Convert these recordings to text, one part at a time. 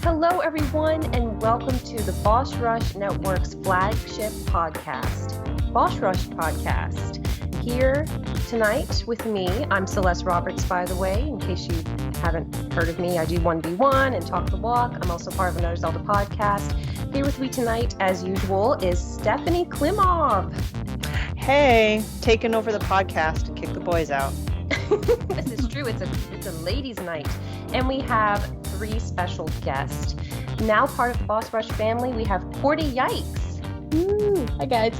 Hello, everyone, and welcome to the Boss Rush Network's flagship podcast, Boss Rush Podcast. Here tonight with me, I'm Celeste Roberts, by the way, in case you haven't heard of me. I do 1v1 and Talk the Walk. I'm also part of another Zelda podcast. Here with me tonight, as usual, is Stephanie Klimov. Hey, taking over the podcast and kick the boys out. This is true. It's a ladies' night. And we have three special guests. Now part of the Boss Rush family, we have Porty Yikes. Hi, guys.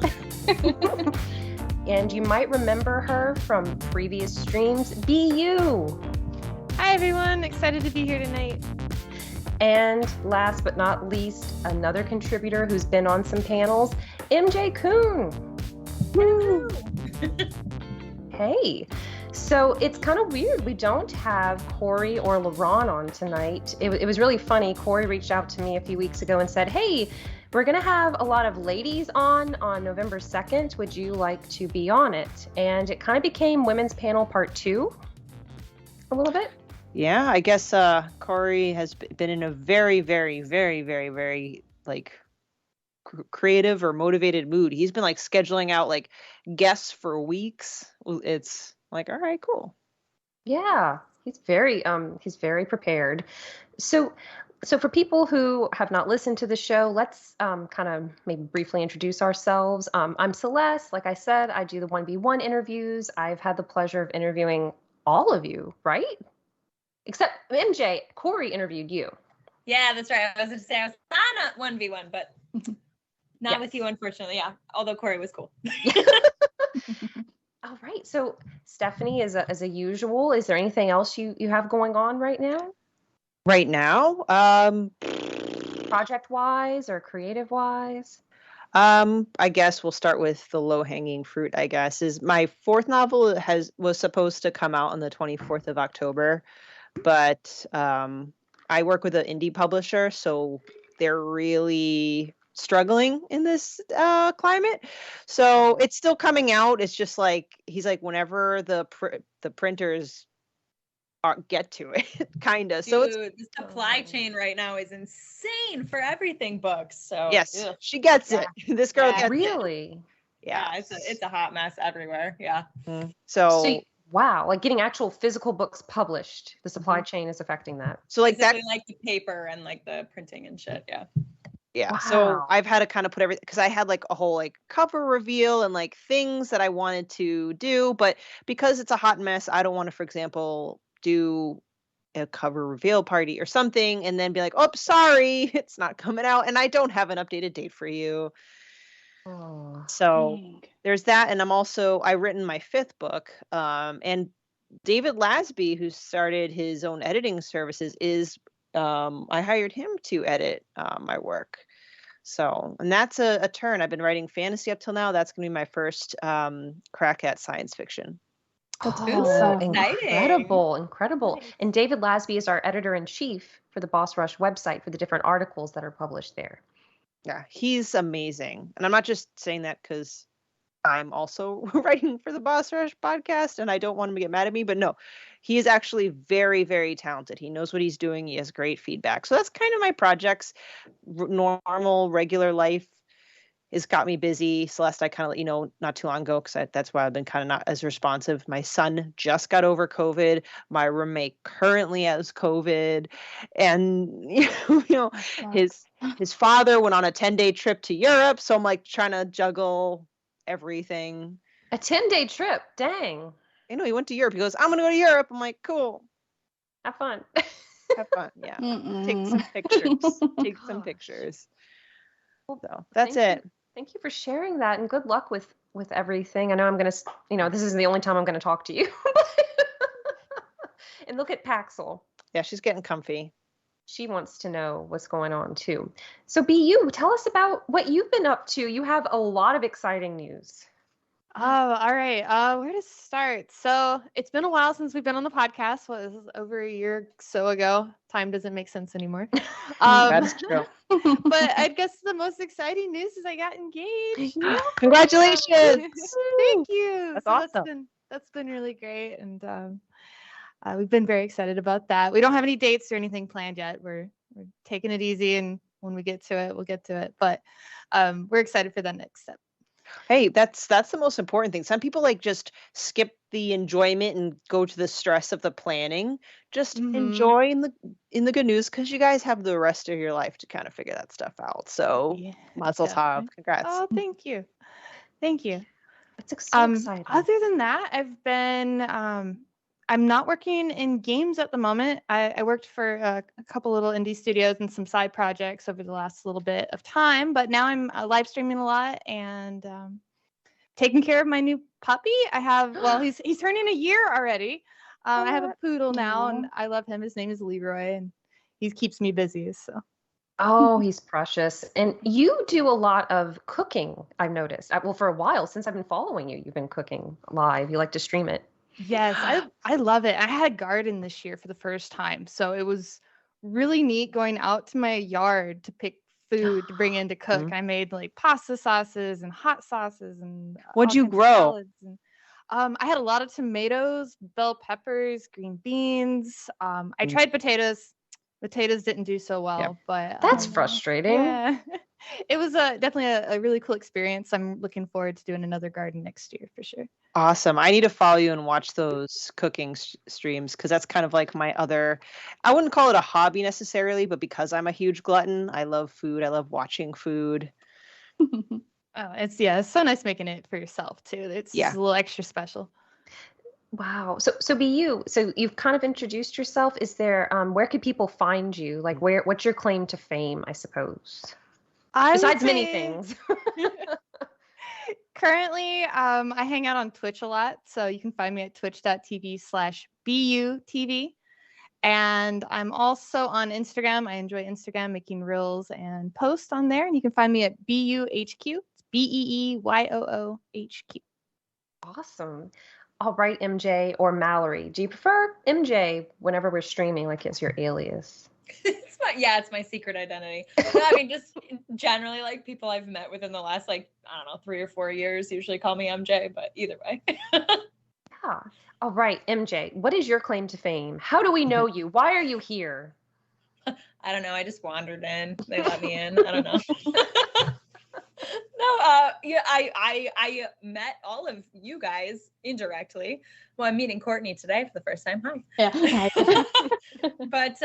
And you might remember her from previous streams, BU. Hi, everyone. Excited to be here tonight. And last but not least, another contributor who's been on some panels, MJ Kuhn. Woo. Hey. So it's kind of weird. We don't have Corey or LaRon on tonight. It was really funny. Corey reached out to me a few weeks ago and said, hey, we're going to have a lot of ladies on November 2nd. Would you like to be on it? And it kind of became Women's Panel Part 2 a little bit. Yeah, I guess Corey has been in a very, very, very, very, very creative or motivated mood. He's been scheduling out guests for weeks. It's like, all right, cool. Yeah, he's very prepared. So for people who have not listened to the show, let's kind of maybe briefly introduce ourselves. I'm Celeste. Like I said, I do the 1v1 interviews. I've had the pleasure of interviewing all of you, right? Except MJ, Corey interviewed you. Yeah, that's right. I was going to say I was on a 1v1, but not with you, unfortunately. Yeah, although Corey was cool. All right. So Stephanie, as a usual, is there anything else you have going on right now? Right now? Project-wise or creative-wise? I guess we'll start with the low-hanging fruit, I guess. Is my fourth novel was supposed to come out on the 24th of October, but I work with an indie publisher, so they're really struggling in this climate, so it's still coming out. It's just he's whenever the printers get to it, kind of. So the supply chain right now is insane for everything books. So yes, she gets it. This girl gets really it. Yeah, it's a hot mess everywhere. Yeah. So wow, getting actual physical books published, the supply chain is affecting that. So that, the paper and the printing and shit. Yeah. Wow. So I've had to kind of put everything, because I had a whole cover reveal and things that I wanted to do, but because it's a hot mess, I don't want to, for example, do a cover reveal party or something and then be like, oh, sorry, it's not coming out and I don't have an updated date for you. Oh, so there's that. And I've written my fifth book, and David Lasby, who started his own editing services, I hired him to edit my work. So, and that's a turn. I've been writing fantasy up till now. That's going to be my first crack at science fiction. That's so exciting. Incredible. And David Lasby is our editor-in-chief for the Boss Rush website for the different articles that are published there. Yeah, he's amazing. And I'm not just saying that because I'm also writing for the Boss Rush podcast and I don't want him to get mad at me, but no, he is actually very, very talented. He knows what he's doing. He has great feedback. So that's kind of my projects. Normal, regular life has got me busy. Celeste, I kind of let you know not too long ago, because that's why I've been kind of not as responsive. My son just got over COVID. My roommate currently has COVID. And, his father went on a 10-day trip to Europe. So I'm trying to juggle everything. A 10-day trip, dang. He went to Europe. He goes, I'm gonna go to Europe. I'm like, cool, have fun. Have fun. Yeah. Take some pictures. So that's it. Thank you for sharing that, and good luck with everything. I know I'm gonna, this isn't the only time I'm gonna talk to you. And look at Paxil. Yeah, she's getting comfy. She wants to know what's going on too. So BU, tell us about what you've been up to. You have a lot of exciting news. Oh, all right. Where to start? So it's been a while since we've been on the podcast. This is over a year or so ago. Time doesn't make sense anymore. That's true. But I guess the most exciting news is I got engaged. Congratulations. Thank you. That's awesome. That's been really great. And we've been very excited about that. We don't have any dates or anything planned yet. We're We're taking it easy, and when we get to it, we'll get to it. But we're excited for that next step. Hey, that's the most important thing. Some people like just skip the enjoyment and go to the stress of the planning. Just enjoy in the good news, because you guys have the rest of your life to kind of figure that stuff out. So Mazel tov. Definitely. Congrats. Oh, thank you. Thank you. It's so exciting. Other than that, I've been I'm not working in games at the moment. I worked for a couple little indie studios and some side projects over the last little bit of time, but now I'm live streaming a lot and taking care of my new puppy. I have, well, he's turning a year already. I have a poodle now, and I love him. His name is Leroy, and he keeps me busy. So. Oh, he's precious. And you do a lot of cooking, I've noticed. Well, for a while, since I've been following you, you've been cooking live. You like to stream it. Yes, I love it. I had a garden this year for the first time. So it was really neat going out to my yard to pick food to bring in to cook. I made like pasta sauces and hot sauces and What'd you all kinds of grow? salads and, I had a lot of tomatoes, bell peppers, green beans. I tried potatoes. Potatoes didn't do so well, but That's frustrating. yeah, it was definitely a really cool experience. I'm looking forward to doing another garden next year for sure. Awesome. I need to follow you and watch those cooking streams, because that's kind of like my other, I wouldn't call it a hobby necessarily, but because I'm a huge glutton, I love food. I love watching food. Oh, it's so nice making it for yourself too. It's a little extra special. Wow. So BU, so you've kind of introduced yourself. Is there where could people find you? Like what's your claim to fame, I suppose? Besides many things. Currently, I hang out on Twitch a lot, so you can find me at twitch.tv/BUTV. And I'm also on Instagram. I enjoy Instagram, making reels and posts on there. And you can find me at BUHQ. It's BEEYOOHQ. Awesome. All right, MJ or Mallory. Do you prefer MJ whenever we're streaming, like it's your alias? It's my secret identity. No, I mean, just generally, like people I've met within the last, 3 or 4 years usually call me MJ, but either way. Yeah. All right, MJ, what is your claim to fame? How do we know you? Why are you here? I don't know. I just wandered in. They let me in. I don't know. No, I met all of you guys indirectly. Well, I'm meeting Courtney today for the first time. Hi. Yeah. But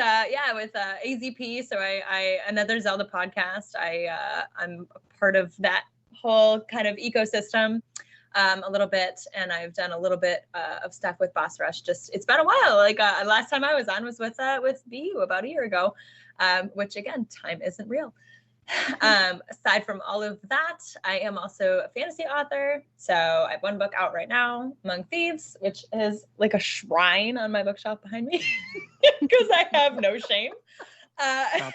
with AZP, so I another Zelda podcast. I'm a part of that whole kind of ecosystem a little bit, and I've done a little bit of stuff with Boss Rush. It's been a while. Last time I was on was with BU about a year ago, which again, time isn't real. Aside from all of that, I am also a fantasy author. So I have one book out right now, Among Thieves, which is like a shrine on my bookshelf behind me because I have no shame.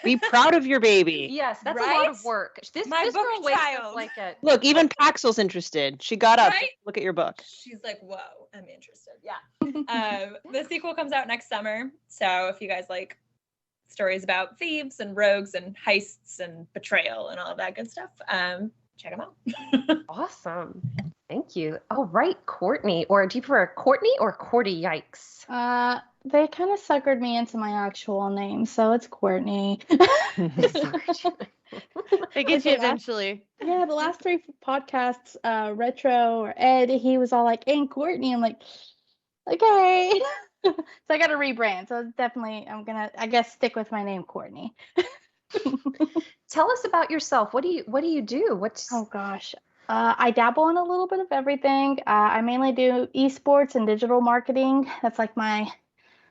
Be proud of your baby. Yes, that's a lot of work. This book girl wakes child. up like a Look, even Paxel's interested. She got up. Right? Look at your book. She's like, whoa, I'm interested. Yeah. The sequel comes out next summer. So if you guys like stories about thieves and rogues and heists and betrayal and all of that good stuff, check them out. Awesome. Thank you. All right, Courtney, or do you prefer Courtney or Cordy? Yikes. They kind of suckered me into my actual name, so it's Courtney. They get you eventually. Yeah, the last 3 podcasts, Retro or Ed, he was all like, "Hey, Courtney." I'm like, okay. So I got to rebrand. So definitely, I'm gonna, I guess, stick with my name, Courtney. Tell us about yourself. What do you do? Oh gosh. I dabble in a little bit of everything. I mainly do esports and digital marketing. That's like my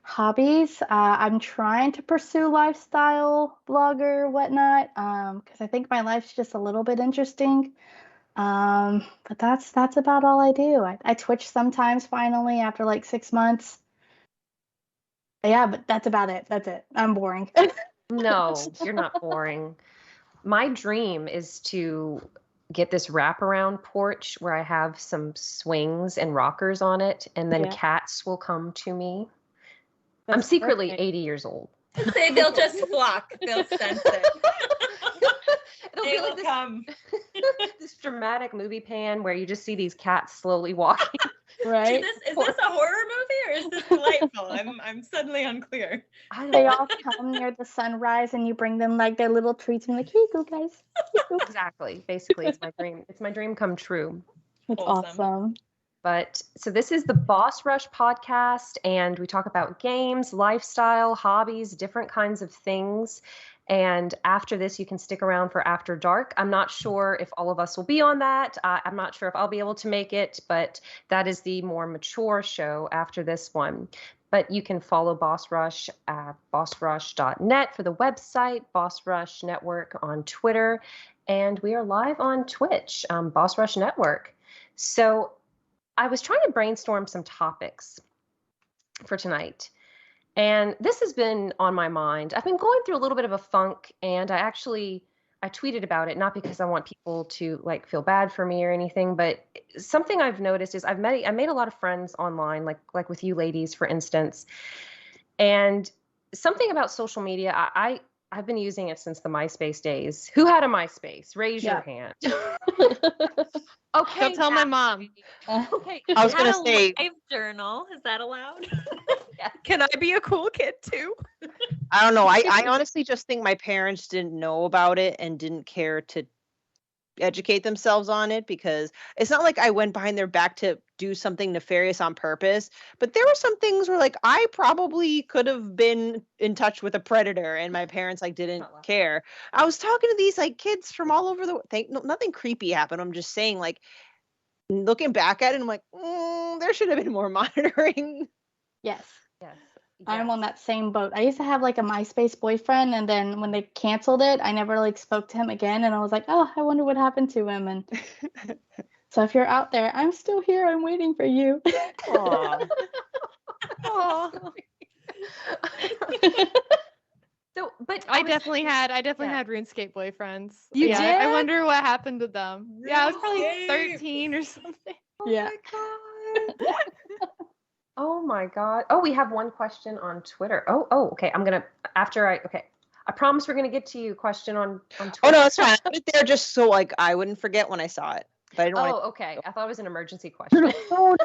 hobbies. I'm trying to pursue lifestyle blogger, whatnot, because I think my life's just a little bit interesting. But that's about all I do. I Twitch sometimes finally after like 6 months. Yeah, but that's about it. That's it. I'm boring. No, you're not boring. My dream is to get this wraparound porch where I have some swings and rockers on it, and then cats will come to me. I'm secretly 80 years old. They'll just flock. They'll sense it. They will come. This dramatic movie pan where you just see these cats slowly walking Right? Is this a horror movie or is this delightful? I'm suddenly unclear. They all come near the sunrise and you bring them like their little treats and like, here you go, guys. Here you go. Exactly. Basically, it's my dream. It's my dream come true. It's Wholesome. awesome. But so this is the Boss Rush podcast, and we talk about games, lifestyle, hobbies, different kinds of things. And after this, you can stick around for After Dark. I'm not sure if all of us will be on that. I'm not sure if I'll be able to make it, but that is the more mature show after this one. But you can follow Boss Rush at bossrush.net for the website, Boss Rush Network on Twitter, and we are live on Twitch, Boss Rush Network. So I was trying to brainstorm some topics for tonight, and this has been on my mind. I've been going through a little bit of a funk, and I tweeted about it, not because I want people to like feel bad for me or anything, but something I've noticed is I made a lot of friends online, like with you ladies, for instance, and something about social media. I've been using it since the MySpace days. Who had a MySpace? Raise your hand. Okay. Don't tell my mom. Okay. I was gonna say, Live journal. Is that allowed? Can I be a cool kid too? I don't know. I honestly just think my parents didn't know about it and didn't care to educate themselves on it, because it's not like I went behind their back to do something nefarious on purpose, but there were some things where like I probably could have been in touch with a predator and my parents like didn't care. I was talking to these like kids from all over the nothing creepy happened. I'm just saying, like, looking back at it, I'm like, there should have been more monitoring. Yes. Yes. I'm on that same boat. I used to have like a MySpace boyfriend, and then when they canceled it, I never like spoke to him again. And I was like, oh, I wonder what happened to him. And so if you're out there, I'm still here. I'm waiting for you. Aww. Oh, So, but I definitely had yeah. RuneScape boyfriends. You yeah, did? I wonder what happened to them. Yeah, I was probably RuneScape. 13 or something. Yeah. Oh my God. Oh, we have one question on Twitter. Oh, okay. I promise we're gonna get to you. Question on Twitter. Oh no, it's fine. I put it there just so like I wouldn't forget when I saw it. But I didn't want Oh, okay. I thought it was an emergency question. No.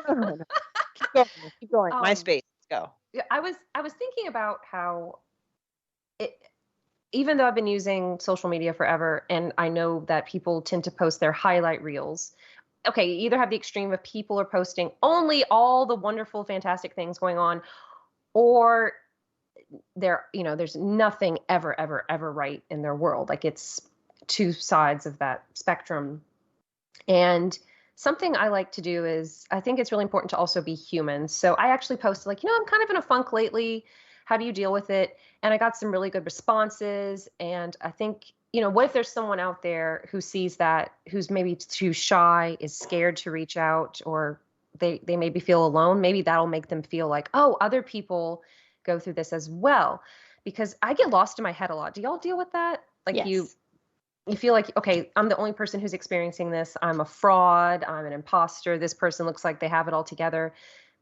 Keep going. Um, MySpace. Let's go. Yeah, I was thinking about how even though I've been using social media forever, and I know that people tend to post their highlight reels. Okay, you either have the extreme of people are posting only all the wonderful, fantastic things going on, or there's nothing ever, ever, ever right in their world. Like, it's two sides of that spectrum. And something I like to do is, I think it's really important to also be human. So I actually posted like, I'm kind of in a funk lately. How do you deal with it? And I got some really good responses. And I think, what if there's someone out there who sees that, who's maybe too shy, is scared to reach out, or they maybe feel alone? Maybe that'll make them feel like, oh, other people go through this as well. Because I get lost in my head a lot. Do y'all deal with that? Like, Yes. you feel like, okay, I'm the only person who's experiencing this. I'm a fraud. I'm an imposter. This person looks like they have it all together.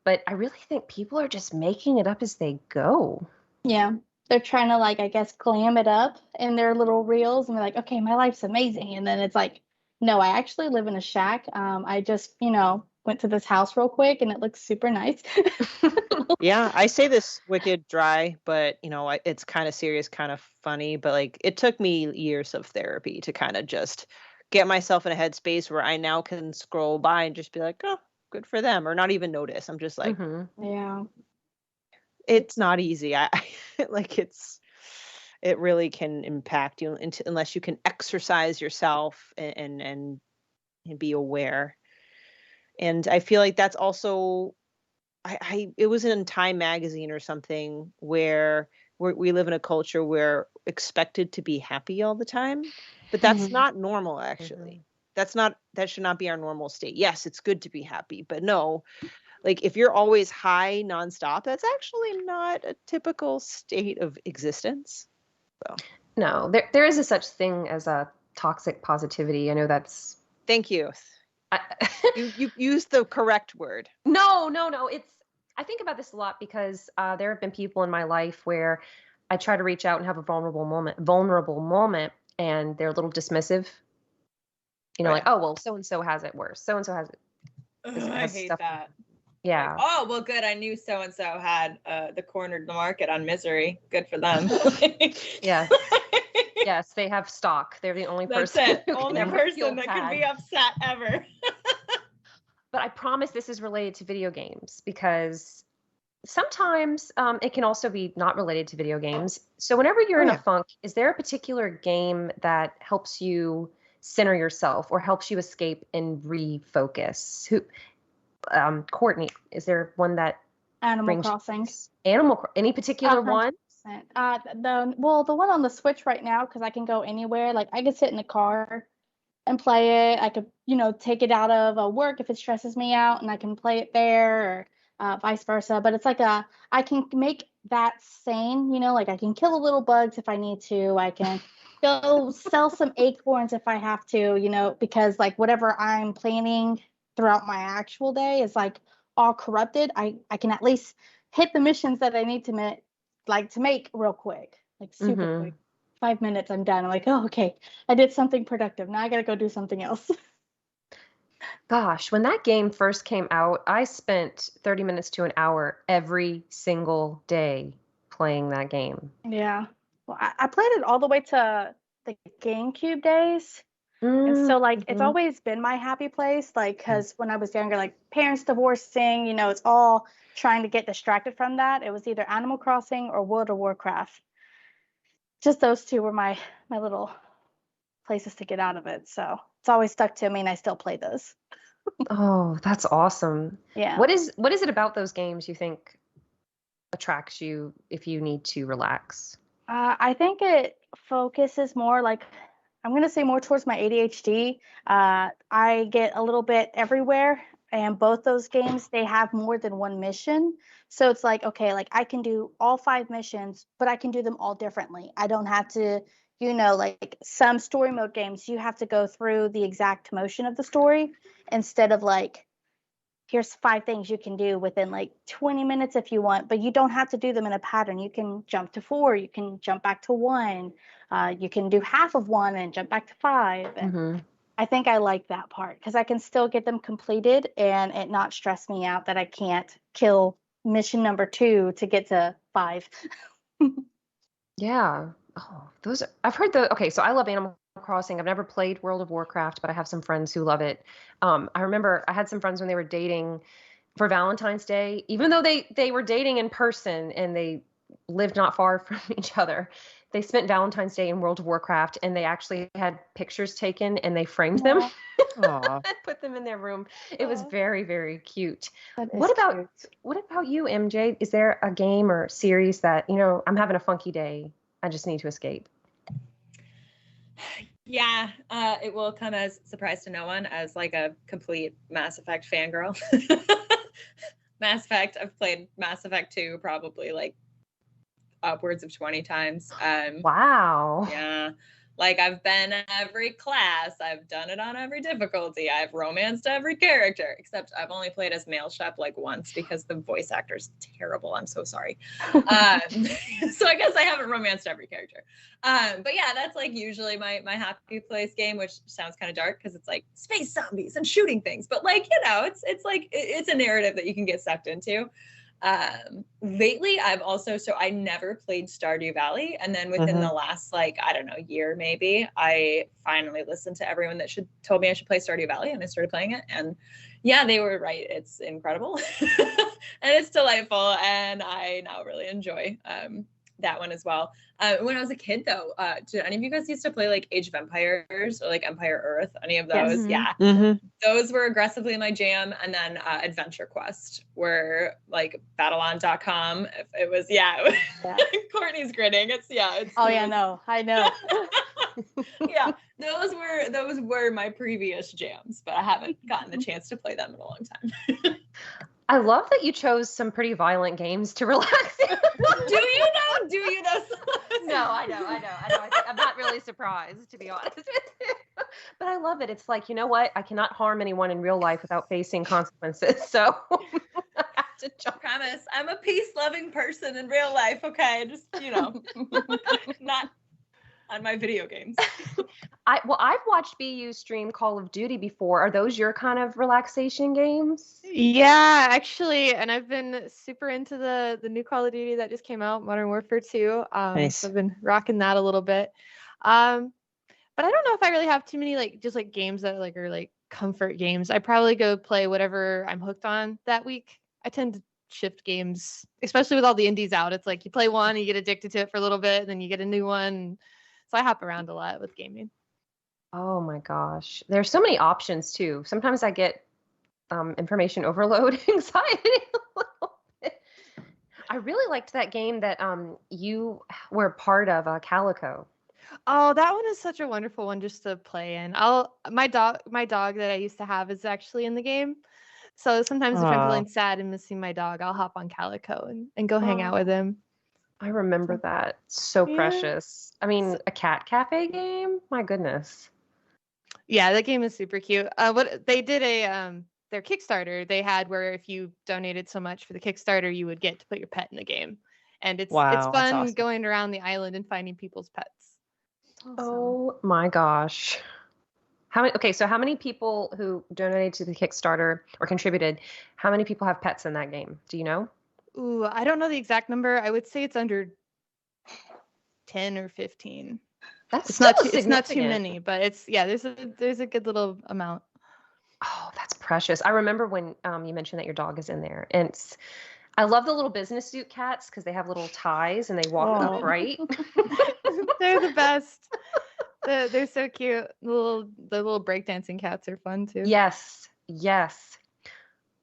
But I really think people are just making it up as they go. Yeah. They're trying to like, I guess, glam it up in their little reels and be like, okay, my life's amazing. And then it's like, no, I actually live in a shack. I just, went to this house real quick and it looks super nice. Yeah, I say this wicked dry, but it's kind of serious, kind of funny. But like, it took me years of therapy to kind of just get myself in a headspace where I now can scroll by and just be like, oh, good for them, or not even notice. I'm just like, Yeah. it's not easy. I like it really can impact you unless you can exercise yourself and be aware. And I feel like that's also, it was in Time magazine or something where we live in a culture where expected to be happy all the time, but that's not normal, actually. That should not be our normal state. Yes, it's good to be happy, but no, like if you're always high nonstop, that's actually not a typical state of existence. So No, there is a such thing as a toxic positivity. I know that's. Thank you. You used the correct word. No. I think about this a lot because there have been people in my life where I try to reach out and have a vulnerable moment, and they're a little dismissive. Right. Like, oh, well, so-and-so has it worse. So-and-so has it. I hate stuff. that. Yeah. Oh, well, good. I knew so-and-so had the cornered the market on Misery. Good for them. Yes. Yes, they have stock. They're the only That's person it. who can Only ever person feel that bad. could be upset ever. But I promise this is related to video games because sometimes it can also be not related to video games. So whenever you're in a funk, is there a particular game that helps you center yourself or helps you escape and refocus? Courtney, is there one that Animal brings Crossing. any particular one? 100%. The one on the Switch right now, because I can go anywhere. Like I could sit in the car and play it. I could, take it out of work if it stresses me out, and I can play it there, or vice versa. But it's like I can make that sane, like I can kill the little bugs if I need to. I can go sell some acorns if I have to, because like whatever I'm planning throughout my actual day is like all corrupted. I can at least hit the missions that I need to make real quick, like super quick. 5 minutes, I'm done. I'm like, oh, okay, I did something productive. Now I gotta go do something else. Gosh, when that game first came out, I spent 30 minutes to an hour every single day playing that game. Yeah. Well, I played it all the way to the GameCube days. And so, like, it's always been my happy place, like, because when I was younger, like, parents divorcing, it's all trying to get distracted from that. It was either Animal Crossing or World of Warcraft. Just those two were my little places to get out of it. So it's always stuck to me, and I still play those. Oh, that's awesome. Yeah. What is it about those games you think attracts you if you need to relax? I think it focuses more, like, I'm going to say more towards my ADHD. I get a little bit everywhere, and both those games, they have more than one mission. So it's like, okay, like I can do all 5 missions, but I can do them all differently. I don't have to, like some story mode games, you have to go through the exact motion of the story instead of like, here's 5 things you can do within like 20 minutes if you want, but you don't have to do them in a pattern. You can jump to 4, you can jump back to 1, you can do half of 1 and jump back to 5. And I think I like that part because I can still get them completed and it not stress me out that I can't kill mission number 2 to get to 5. Yeah. Oh, I've heard okay, so I love Animal Crossing. I've never played World of Warcraft, but I have some friends who love it. I remember I had some friends when they were dating for Valentine's Day, even though they were dating in person and they lived not far from each other. They spent Valentine's Day in World of Warcraft, and they actually had pictures taken and they framed them and put them in their room. It was very, very cute. What about you, MJ? Is there a game or series that, I'm having a funky day, I just need to escape? Yeah, it will come as a surprise to no one as like a complete Mass Effect fangirl. Mass Effect, I've played Mass Effect 2 probably like upwards of 20 times. Wow. Yeah. Like I've been in every class. I've done it on every difficulty. I've romanced every character, except I've only played as male Shep like once because the voice actor's terrible. I'm so sorry. So I guess I haven't romanced every character. But yeah, that's like usually my happy place game, which sounds kind of dark because it's like space zombies and shooting things. But like, it's like, it's a narrative that you can get sucked into. Lately I never played Stardew Valley, and then within the last year maybe, I finally listened to everyone that told me I should play Stardew Valley, and I started playing it, and yeah, they were right. It's incredible and it's delightful, and I now really enjoy that one as well. When I was a kid though, did any of you guys used to play like Age of Empires or like Empire Earth? Any of those? Yes. Yeah. Those were aggressively my jam. And then Adventure Quest, where like Battlon.com, it was Courtney's grinning. No, I know. Yeah, those were my previous jams, but I haven't gotten the chance to play them in a long time. I love that you chose some pretty violent games to relax in. Do you know? No, I know. I'm not really surprised, to be honest with you. But I love it. It's like, you know what? I cannot harm anyone in real life without facing consequences. So I have to jump. Promise, I'm a peace-loving person in real life, okay? Just, not on my video games. I've watched BU stream Call of Duty before. Are those your kind of relaxation games? Yeah, actually, and I've been super into the new Call of Duty that just came out, Modern Warfare 2. Nice. So I've been rocking that a little bit. But I don't know if I really have too many just games that are like comfort games. I probably go play whatever I'm hooked on that week. I tend to shift games, especially with all the indies out. It's like you play one, you get addicted to it for a little bit, and then you get a new one. So I hop around a lot with gaming. Oh my gosh. There's so many options too. Sometimes I get information overload anxiety a little bit. I really liked that game that you were part of, Calico. Oh, that one is such a wonderful one just to play in. My dog that I used to have is actually in the game. So sometimes if I'm feeling sad and missing my dog, I'll hop on Calico and go hang out with him. I remember that. So precious. I mean, a cat cafe game? My goodness. Yeah, that game is super cute. What they did their Kickstarter, they had where if you donated so much for the Kickstarter, you would get to put your pet in the game. And it's Wow, that's fun awesome. going around the island and finding people's pets. Oh my gosh. How many people who donated to the Kickstarter or contributed, how many people have pets in that game? Do you know? Ooh, I don't know the exact number. I would say it's under 10 or 15. It's not too many, but there's a good little amount. Oh, that's precious. I remember when you mentioned that your dog is in there. And I love the little business suit cats because they have little ties and they walk upright. They're the best. They're so cute. The little breakdancing cats are fun too. Yes.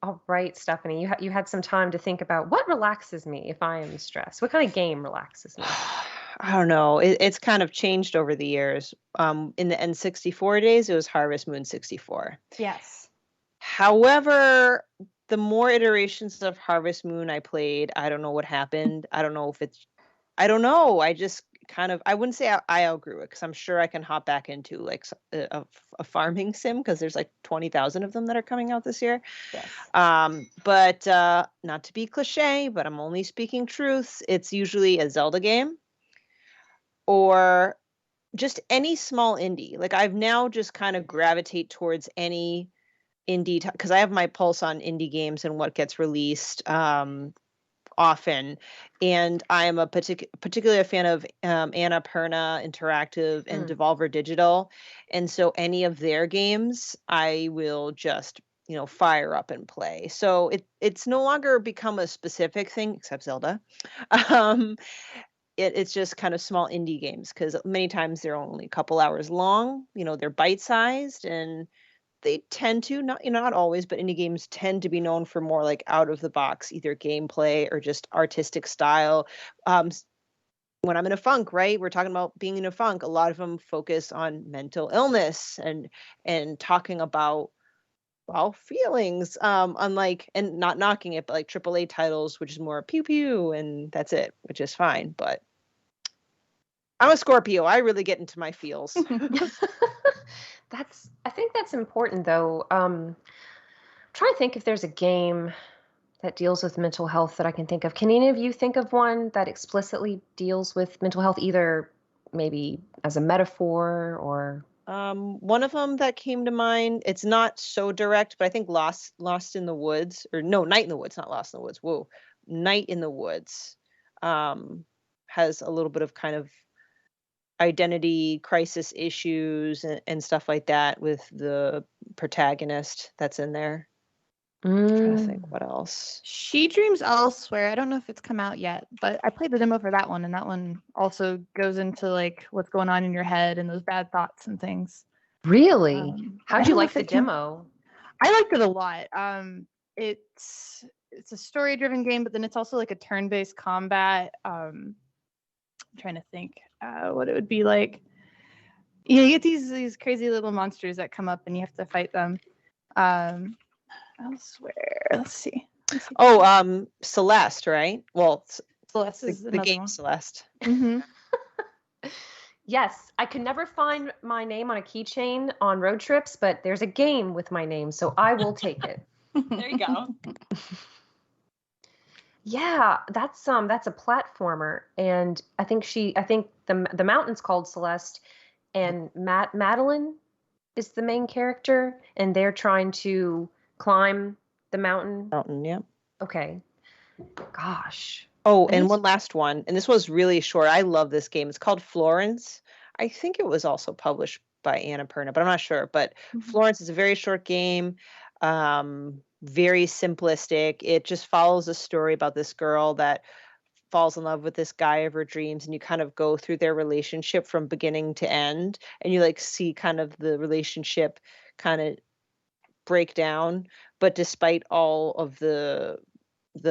All right, Stephanie, you had some time to think about what relaxes me if I am stressed. What kind of game relaxes me? I don't know. It's kind of changed over the years. In the N64 days, it was Harvest Moon 64. Yes. However, the more iterations of Harvest Moon I played, I don't know what happened. I don't know. I just I wouldn't say I outgrew it because I'm sure I can hop back into like a farming sim because there's like 20,000 of them that are coming out this year. Yes. But not to be cliche, but I'm only speaking truths. It's usually a Zelda game or just any small indie. Like I've now just kind of gravitate towards any indie because I have my pulse on indie games and what gets released often, and I am particularly a fan of Annapurna Interactive and Devolver Digital, and so any of their games I will just fire up and play. So it's no longer become a specific thing except Zelda. It's just kind of small indie games because many times they're only a couple hours long. They're bite-sized and they tend to not always, but indie games tend to be known for more like out of the box, either gameplay or just artistic style. When I'm in a funk, right? We're talking about being in a funk. A lot of them focus on mental illness and talking about feelings. Unlike and not knocking it, but like AAA titles, which is more pew pew and that's it, which is fine. But I'm a Scorpio. I really get into my feels. I think that's important though. I'm trying to think if there's a game that deals with mental health that I can think of. Can any of you think of one that explicitly deals with mental health, either maybe as a metaphor or? One of them that came to mind, it's not so direct, but I think Lost in the Woods, or no, Night in the Woods, not Lost in the Woods. Whoa, Night in the Woods has a little bit of kind of identity crisis issues and stuff like that with the protagonist that's in there. I'm trying to think what else. She Dreams Elsewhere. I don't know if it's come out yet, but I played the demo for that one, and that one also goes into like what's going on in your head and those bad thoughts and things. Really? How'd you like the demo? I liked it a lot. It's a story-driven game, but then it's also like a turn-based combat. I'm trying to think what it would be like. You get these crazy little monsters that come up, and you have to fight them. Elsewhere. Let's see. Oh, Celeste, right? Well, Celeste is the game one. Celeste. Mm-hmm. Yes, I could never find my name on a keychain on road trips, but there's a game with my name, so I will take it. There you go. Yeah, that's a platformer, and I think the mountain's called Celeste, and Madeline is the main character, and they're trying to climb the mountain. Mountain, yeah. Okay. Gosh. Oh, I and need one last one, and this was really short. I love this game. It's called Florence. I think it was also published by Annapurna, but I'm not sure. But Florence is a very short game, very simplistic. It just follows a story about this girl that falls in love with this guy of her dreams, and you kind of go through their relationship from beginning to end, and you like see kind of the relationship kind of break down. But despite all of the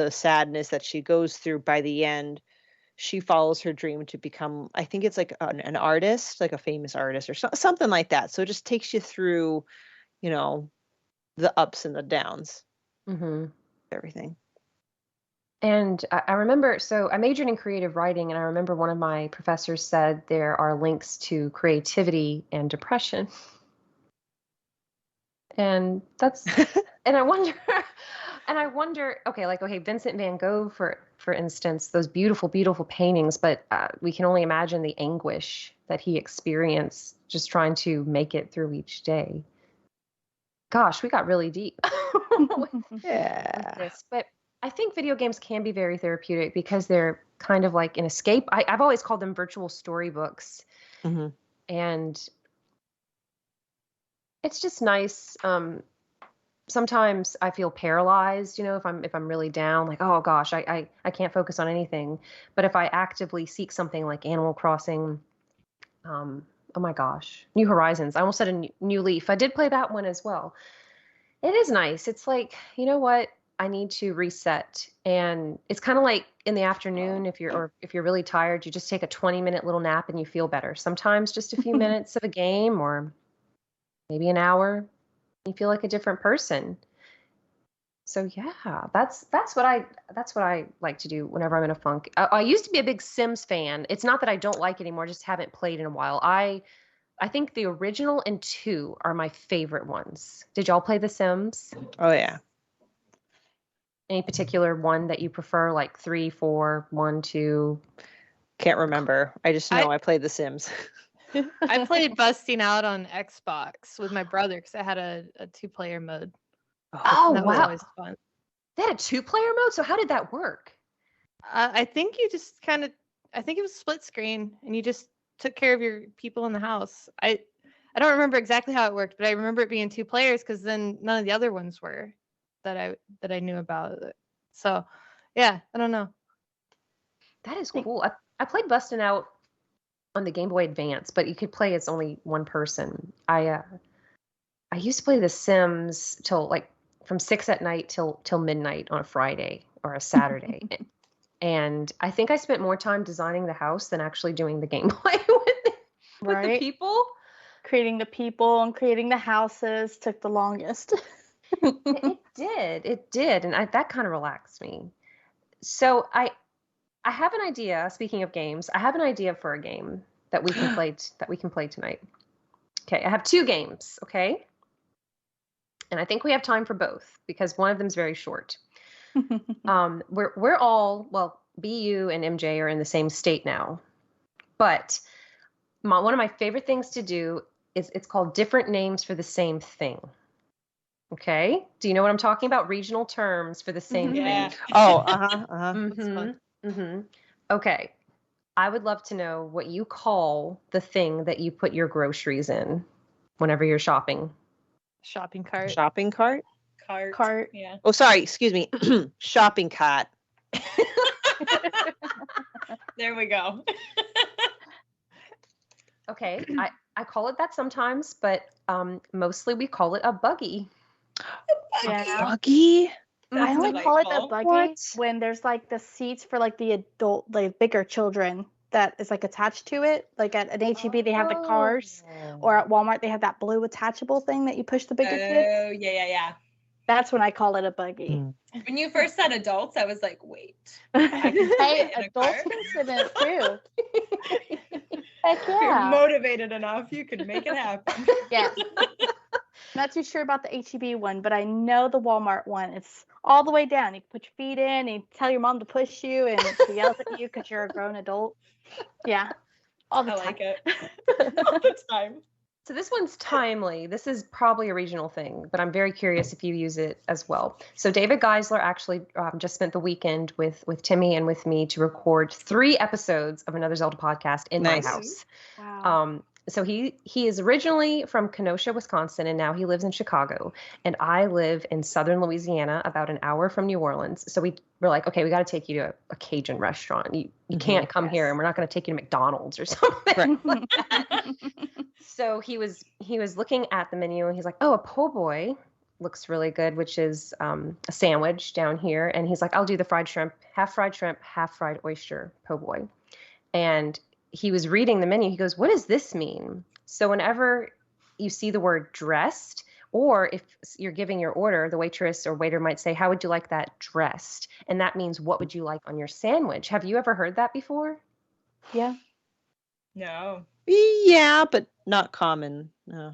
sadness that she goes through, by the end she follows her dream to become, I think it's like an artist, like a famous artist or something like that. So it just takes you through, you know, the ups and the downs, everything. And I remember, so I majored in creative writing, and I remember one of my professors said there are links to creativity and depression. And that's, and I wonder, okay, Vincent van Gogh, for instance, those beautiful, beautiful paintings, but we can only imagine the anguish that he experienced just trying to make it through each day. Gosh, we got really deep. Yeah. With this. But I think video games can be very therapeutic because they're kind of like an escape. I've always called them virtual storybooks. And it's just nice. Sometimes I feel paralyzed, if I'm really down, like, oh gosh, I can't focus on anything. But if I actively seek something like Animal Crossing, oh my gosh, New Horizons. I almost said a New Leaf. I did play that one as well. It is nice. It's like, you know what? I need to reset. And it's kind of like in the afternoon, if you're really tired, you just take a 20-minute little nap and you feel better. Sometimes just a few minutes of a game, or maybe an hour, you feel like a different person. So yeah, that's what I like to do whenever I'm in a funk. I used to be a big Sims fan. It's not that I don't like it anymore, I just haven't played in a while. I think the original and 2 are my favorite ones. Did y'all play The Sims? Oh yeah. Any particular one that you prefer, like 3, 4, 1, 2? Can't remember. I just know I played The Sims. I played Busting Out on Xbox with my brother because I had a 2-player mode. Oh, that was always fun. They had a 2-player mode? So how did that work? I think you just I think it was split screen, and you just took care of your people in the house. I don't remember exactly how it worked, but I remember it being 2 players because then none of the other ones were that I knew about. So yeah, I don't know. That is cool. I played Bustin' Out on the Game Boy Advance, but you could play as only one person. I used to play The Sims till like from 6 at night till midnight on a Friday or a Saturday. And I think I spent more time designing the house than actually doing the gameplay with the people. Creating the people and creating the houses took the longest. It did, and that kind of relaxed me. So I have an idea. Speaking of games, I have an idea for a game that we can play tonight. Okay, I have 2 games. Okay, and I think we have time for both because one of them is very short. We're all, well, BU and MJ are in the same state now, but one of my favorite things to do is it's called different names for the same thing. Okay, do you know what I'm talking about? Regional terms for the same thing. Oh, Okay, I would love to know what you call the thing that you put your groceries in whenever you're shopping. Shopping cart. Shopping cart. Cart. Yeah. Oh, sorry. Excuse me. Shopping cart. There we go. Okay, I call it that sometimes, but mostly we call it a buggy. Yeah. Buggy? I only That's call it a delightful. buggy What? when there's like the seats for like the adult, like bigger children that is like attached to it. Like at an HEB they have the cars, or at Walmart they have that blue attachable thing that you push the bigger kids. Oh, yeah. That's when I call it a buggy. When you first said adults, I was like, wait. Hey, in a adults car? can sit in it too. Heck If you're yeah. motivated enough, you could make it happen. Yes. Not too sure about the HEB one, but I know the Walmart one. It's all the way down. You can put your feet in and tell your mom to push you, and she yells at you because you're a grown adult. Yeah. All the I time. like it. All the time. So this one's timely. This is probably a regional thing, but I'm very curious if you use it as well. So David Geisler actually just spent the weekend with Timmy and with me to record 3 episodes of Another Zelda podcast in Nice. my house. Wow. So he is originally from Kenosha, Wisconsin, and now he lives in Chicago. And I live in southern Louisiana, about an hour from New Orleans. So we were like, okay, we got to take you to a Cajun restaurant. You can't come here, Yes. and we're not going to take you to McDonald's or something. Right. So he was looking at the menu, and he's like, oh, a po' boy looks really good, which is a sandwich down here. And he's like, I'll do the fried shrimp, half fried oyster po' boy. And he was reading the menu. He goes, what does this mean? So whenever you see the word dressed, or if you're giving your order, the waitress or waiter might say, how would you like that dressed? And that means, what would you like on your sandwich? Have you ever heard that before? Yeah. No. Yeah, but not common. No.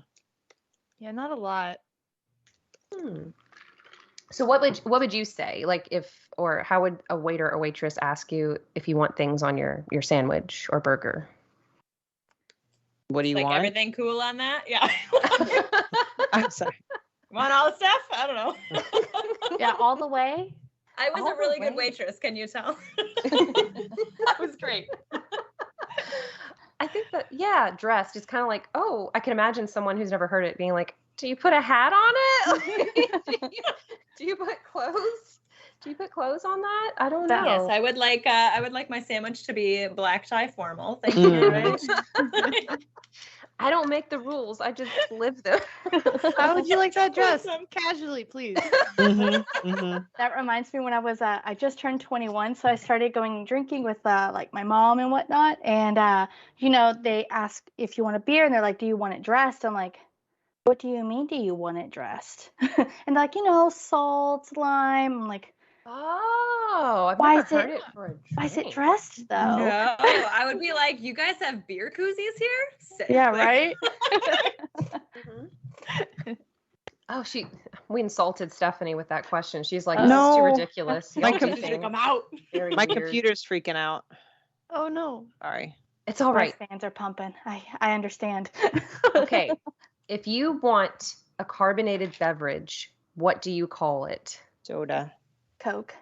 Yeah, not a lot. So what would you say? Like or how would a waiter or waitress ask you if you want things on your sandwich or burger? What do you Like want? everything cool on that? Yeah. I'm sorry. Want all the stuff? I don't know. Yeah, all the way. I was All a really the good way. waitress. Can you tell? That was great. I think that, yeah, dressed is kind of like, oh, I can imagine someone who's never heard it being like, do you put a hat on it? do you put clothes? Do you put clothes on that? I don't know. Yes, I would like my sandwich to be black tie formal. Thank you very much. I don't make the rules. I just live them. How would you like that dress? Awesome. Casually, please. That reminds me when I was I just turned 21, so I started going drinking with like my mom and whatnot. And you know, they ask if you want a beer, and they're like, "Do you want it dressed?" I'm like, "What do you mean? Do you want it dressed?" And they're like, you know, salt, lime. I'm like, Oh, I've Why never is heard it- it for a drink. "Why is it dressed though?" No, I would be like, you guys have beer koozies here? Sick. Yeah, Like, right. Mhm. Oh, we insulted Stephanie with that question. She's like, Oh. this is too No. ridiculous. My Y'all do computer- things out. very My weird. computer's freaking out. Oh no. Sorry. It's all My right. fans are pumping. I understand. Okay. If you want a carbonated beverage, what do you call it? Soda. Coke.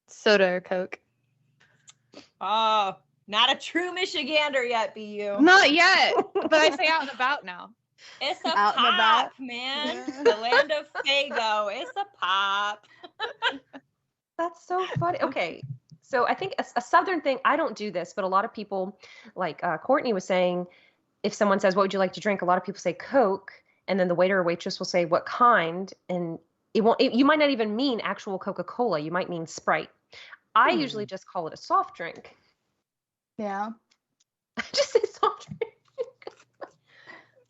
Soda or Coke? Oh, not a true Michigander yet, BU. Not yet, but I say out and about now. It's a Out and pop, about. man. The land of Fago. It's a pop. That's so funny. Okay. So I think a Southern thing, I don't do this, but a lot of people, like Courtney was saying, if someone says, what would you like to drink? A lot of people say Coke, and then the waiter or waitress will say, what kind? And you might not even mean actual Coca-Cola. You might mean Sprite. I usually just call it a soft drink. Yeah. I just say soft drink.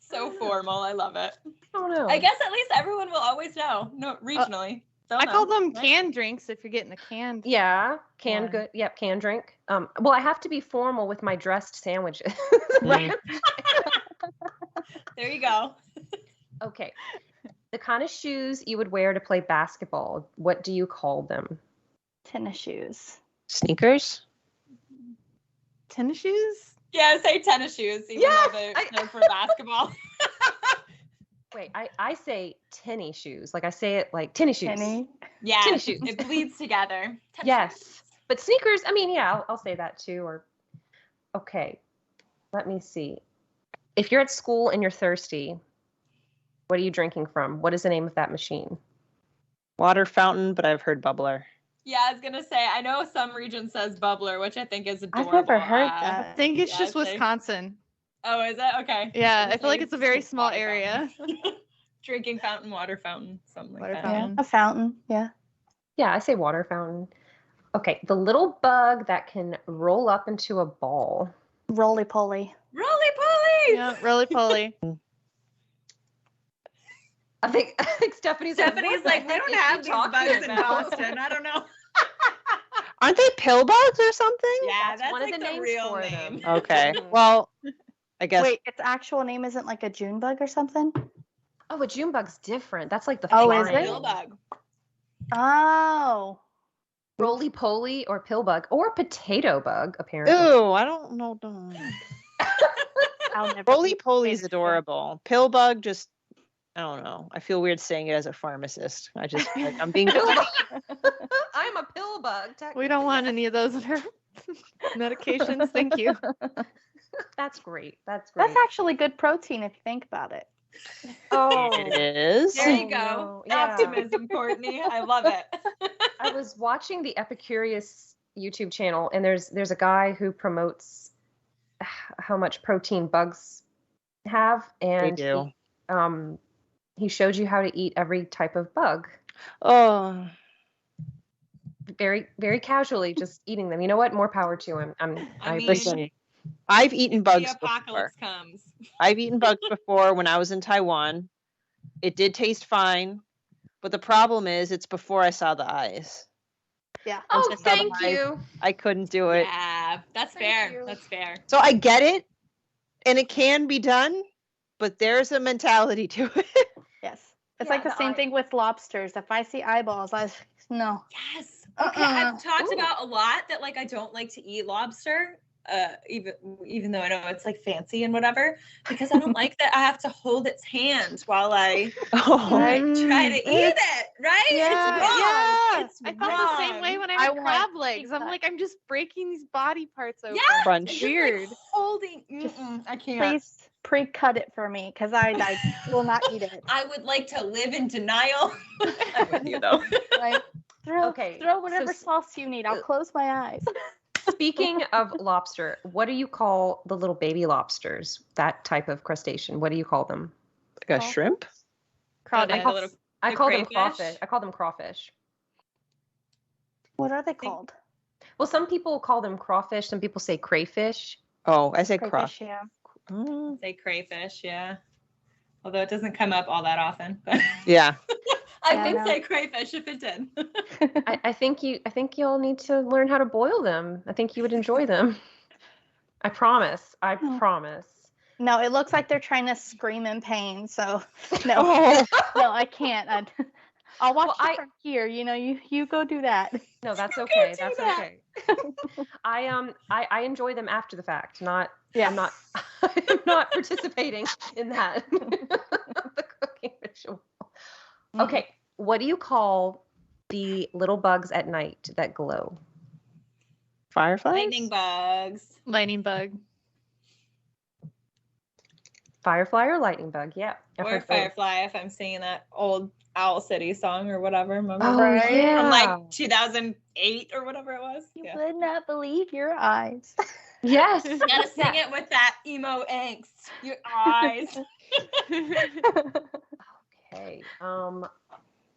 So formal. I love it. I don't know. I guess at least everyone will always know. No, regionally. They'll I know. call them Right? canned drinks if you're getting the canned. Yeah, canned Yeah. good. Yep, canned drink. Well, I have to be formal with my dressed sandwiches. Right. There you go. Okay. The kind of shoes you would wear to play basketball, what do you call them? Tennis shoes. Sneakers? Tennis shoes? Yeah, say tennis shoes, even Yes, though I- they're for basketball. Wait, I say tenny shoes. Like I say it like tennis shoes. Tenny. Yeah, Tennis shoes. it bleeds together. Tennis Yes. shoes. But sneakers, I mean, yeah, I'll say that too. Or okay. Let me see. If you're at school and you're thirsty, what are you drinking from? What is the name of that machine? Water fountain, but I've heard bubbler. Yeah, I was gonna say I know some region says bubbler, which I think is I've adorable. never heard I that. think it's yeah, just I'd say- Wisconsin. Oh, is it? Okay. Yeah, I I'd feel like say it's a very just small water area. fountain. Drinking fountain, water fountain, something like Water that. fountain. A fountain. Yeah. Yeah, I say water fountain. Okay, the little bug that can roll up into a ball. Roly poly. Roly poly! Yeah, roly poly. I think Stephanie's Stephanie's like, we don't have these bugs in Boston. I don't know. Aren't they pill bugs or something? Yeah, That's that's one of like the the names real for name. them. Okay. Mhm. Well, I guess. Wait, its actual name isn't like a June bug or something? Oh, a June bug's different. That's like the Oh, is flying it? Pill bug. Oh. roly poly or pill bug or potato bug, apparently. Ew, I don't know. I'll never Roly eat Poly's fish. adorable. Pillbug, just I don't know. I feel weird saying it as a pharmacist. I just feel like I'm being I'm a pill bug. We don't want any of those in our medications. Thank you. That's great. That's great. That's actually good protein if you think about it. Oh, It is. There you Oh, go. no. Yeah. Optimism, Courtney. I love it. I was watching the Epicurious YouTube channel, and there's a guy who promotes how much protein bugs have, They and do. he showed you how to eat every type of bug Oh, very, very casually, just eating them. You know what? More power to him. I mean, listen. I've eaten the bugs before. apocalypse comes. I've eaten bugs before when I was in Taiwan. It did taste fine, but the problem is it's before I saw the eyes. Yeah. Oh, Once I saw the thank eyes, you. I couldn't do it. Yeah, that's Thank fair. you. That's fair. So I get it, and it can be done, but there's a mentality to it. Yes. It's Yeah, like the same thing with lobsters. If I see eyeballs, no. Yes. Okay, I've talked Ooh. about a lot that like I don't like to eat lobster. Even though I know it's like fancy and whatever, because I don't like that I have to hold its hand while I Oh, try to eat it. Right? Yeah, It's wrong. yeah. It's I felt the same wrong. way when I I had want crab legs. I'm cut. like, I'm just breaking these body parts open. Yes, Crunch. it's just, like, Weird. holding. Just I can't. Please pre-cut it for me because I will not eat it. I would like to live in denial. I'm with you though. Like, throw Okay, throw whatever so- sauce you need. I'll close my eyes. Speaking of lobster, what do you call the little baby lobsters? That type of crustacean. What do you call them? like a shrimp? Crawdad. Like a little- I The call them crayfish? crawfish. I call them crawfish. What are they called? Well, some people call them crawfish. Some people say crayfish. Oh, I said Crayfish, crawfish. yeah. Mm, Say crayfish, yeah. Although it doesn't come up all that often. But yeah. I Yeah, I would know. say crayfish if it did. I think you'll need to learn how to boil them. I think you would enjoy them. I promise. I Oh. promise. No, it looks like they're trying to scream in pain. So no, Oh, no, I can't. I'll watch Well, it from here. You know, you go do that. No, that's You okay. can't do That's that. okay. I enjoy them after the fact. Not Yeah. I'm not I'm not participating in that. The cooking ritual. Okay, what do you call the little bugs at night that glow? fireflies? Lightning bugs. Lightning bug. Firefly or lightning bug? Yeah. I've Or heard both. firefly if I'm singing that old Owl City song or whatever. Remember? Oh, Right? yeah. From like 2008 or whatever it was. You Yeah. would not believe your eyes. Yes. You gotta sing it with that emo angst. Your eyes. Okay.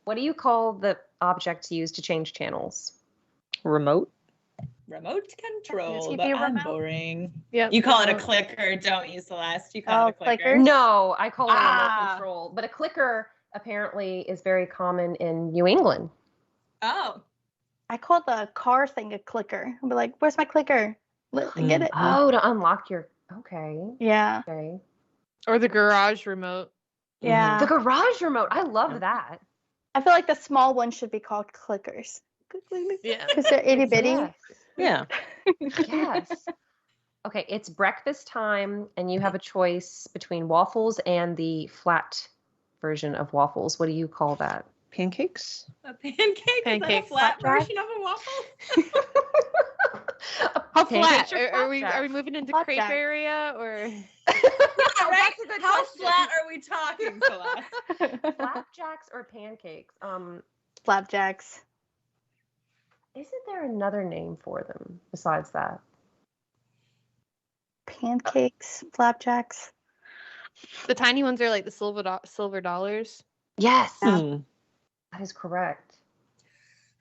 What do you call the objects used to change channels? Remote? Remote control, TV but I'm remote? boring. Yep. You call it a clicker, don't you, Celeste? You call Oh, it a clicker. clicker? No, I call it remote Ah. control. But a clicker apparently is very common in New England. Oh. I call the car thing a clicker. I'll be like, "Where's my clicker? Get it?" Oh, to unlock your. Okay. Yeah, Okay. Or the garage remote. yeah. The garage remote. I love that. I feel like the small ones should be called clickers Yeah. because they're itty bitty. Yes. Yeah. Yes. Okay, it's breakfast time, and you have a choice between waffles and the flat version of waffles. What do you call that? Pancakes? A pancake? Is that a Pancakes. flat Flapjack? version of a waffle? How Pancakes flat? or Are we flapjack? moving into Flapjack. crepe area or? Yeah, right? That's a good How question. flat are we talking, Celeste? Flapjacks or pancakes? Flapjacks. Isn't there another name for them besides that? Pancakes, flapjacks. The tiny ones are like the silver dollars. Yes, Hmm. that is correct.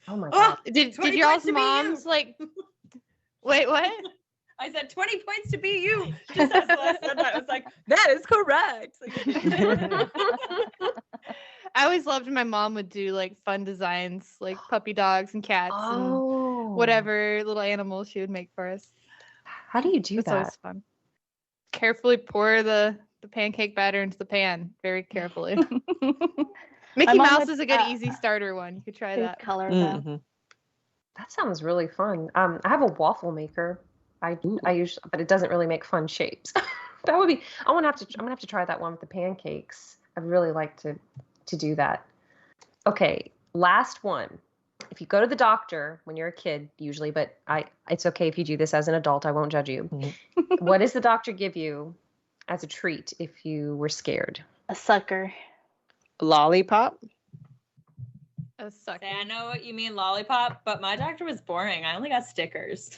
Oh my Oh, god. Did 20 y'all's points to be you. moms like? Wait, what? I said 20 points to be you. Just as Celeste said that, I was like, that is correct. I always loved when my mom would do like fun designs, like puppy dogs and cats and Oh. whatever little animals she would make for us. How do you do It's that? always fun. Carefully pour the pancake batter into the pan, very carefully. Mickey mom Mouse would, is a good easy starter one. You could try Food that. color them. Mhm. That sounds really fun. I have a waffle maker. I usually, but it doesn't really make fun shapes. That would be. I'm gonna have to try that one with the pancakes. I'd really like to do that. Okay, last one. If you go to the doctor when you're a kid, usually, but it's okay if you do this as an adult. I won't judge you. What does the doctor give you as a treat if you were scared? A sucker. Lollipop. A sucker. I know what you mean, lollipop, but my doctor was boring. I only got stickers.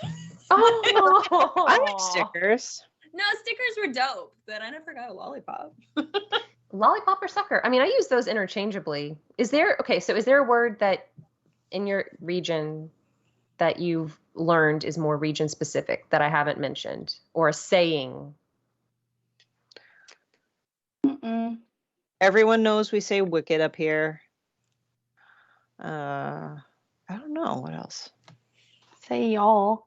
Oh, I like stickers. No, stickers were dope, but I never got a lollipop. Lollipop or sucker? I mean, I use those interchangeably. Is there a word that in your region that you've learned is more region specific that I haven't mentioned, or a saying? Mm-mm. Everyone knows we say wicked up here. I don't know what else. Say y'all.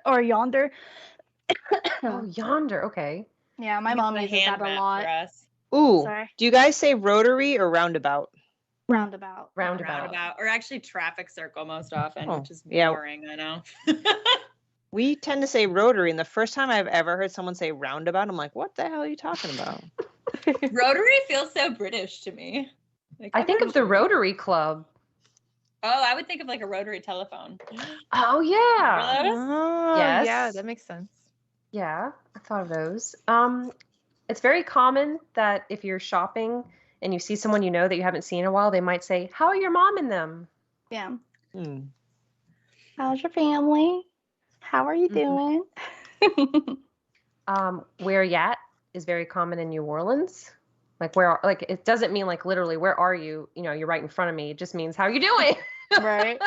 Or yonder. Oh, yonder. Okay. Yeah, my mom The uses hand that a map lot. for us. Ooh, Sorry. do you guys say rotary or roundabout? Roundabout. Roundabout. Or actually traffic circle most often, Oh, which is yeah. boring, I know. We tend to say rotary, and the first time I've ever heard someone say roundabout, I'm like, what the hell are you talking about? Rotary feels so British to me. Like, I think of the Rotary Club. Oh, I would think of like a rotary telephone. Oh yeah. Remember those? Oh, Yes. yeah, that makes sense. Yeah, I thought of those. It's very common that if you're shopping and you see someone you know that you haven't seen in a while, they might say, "How are your mom and them?" Yeah. Hmm. How's your family? How are you doing? Where yat is very common in New Orleans. Like like it doesn't mean like literally where are you? You know, you're right in front of me. It just means how are you doing? Right.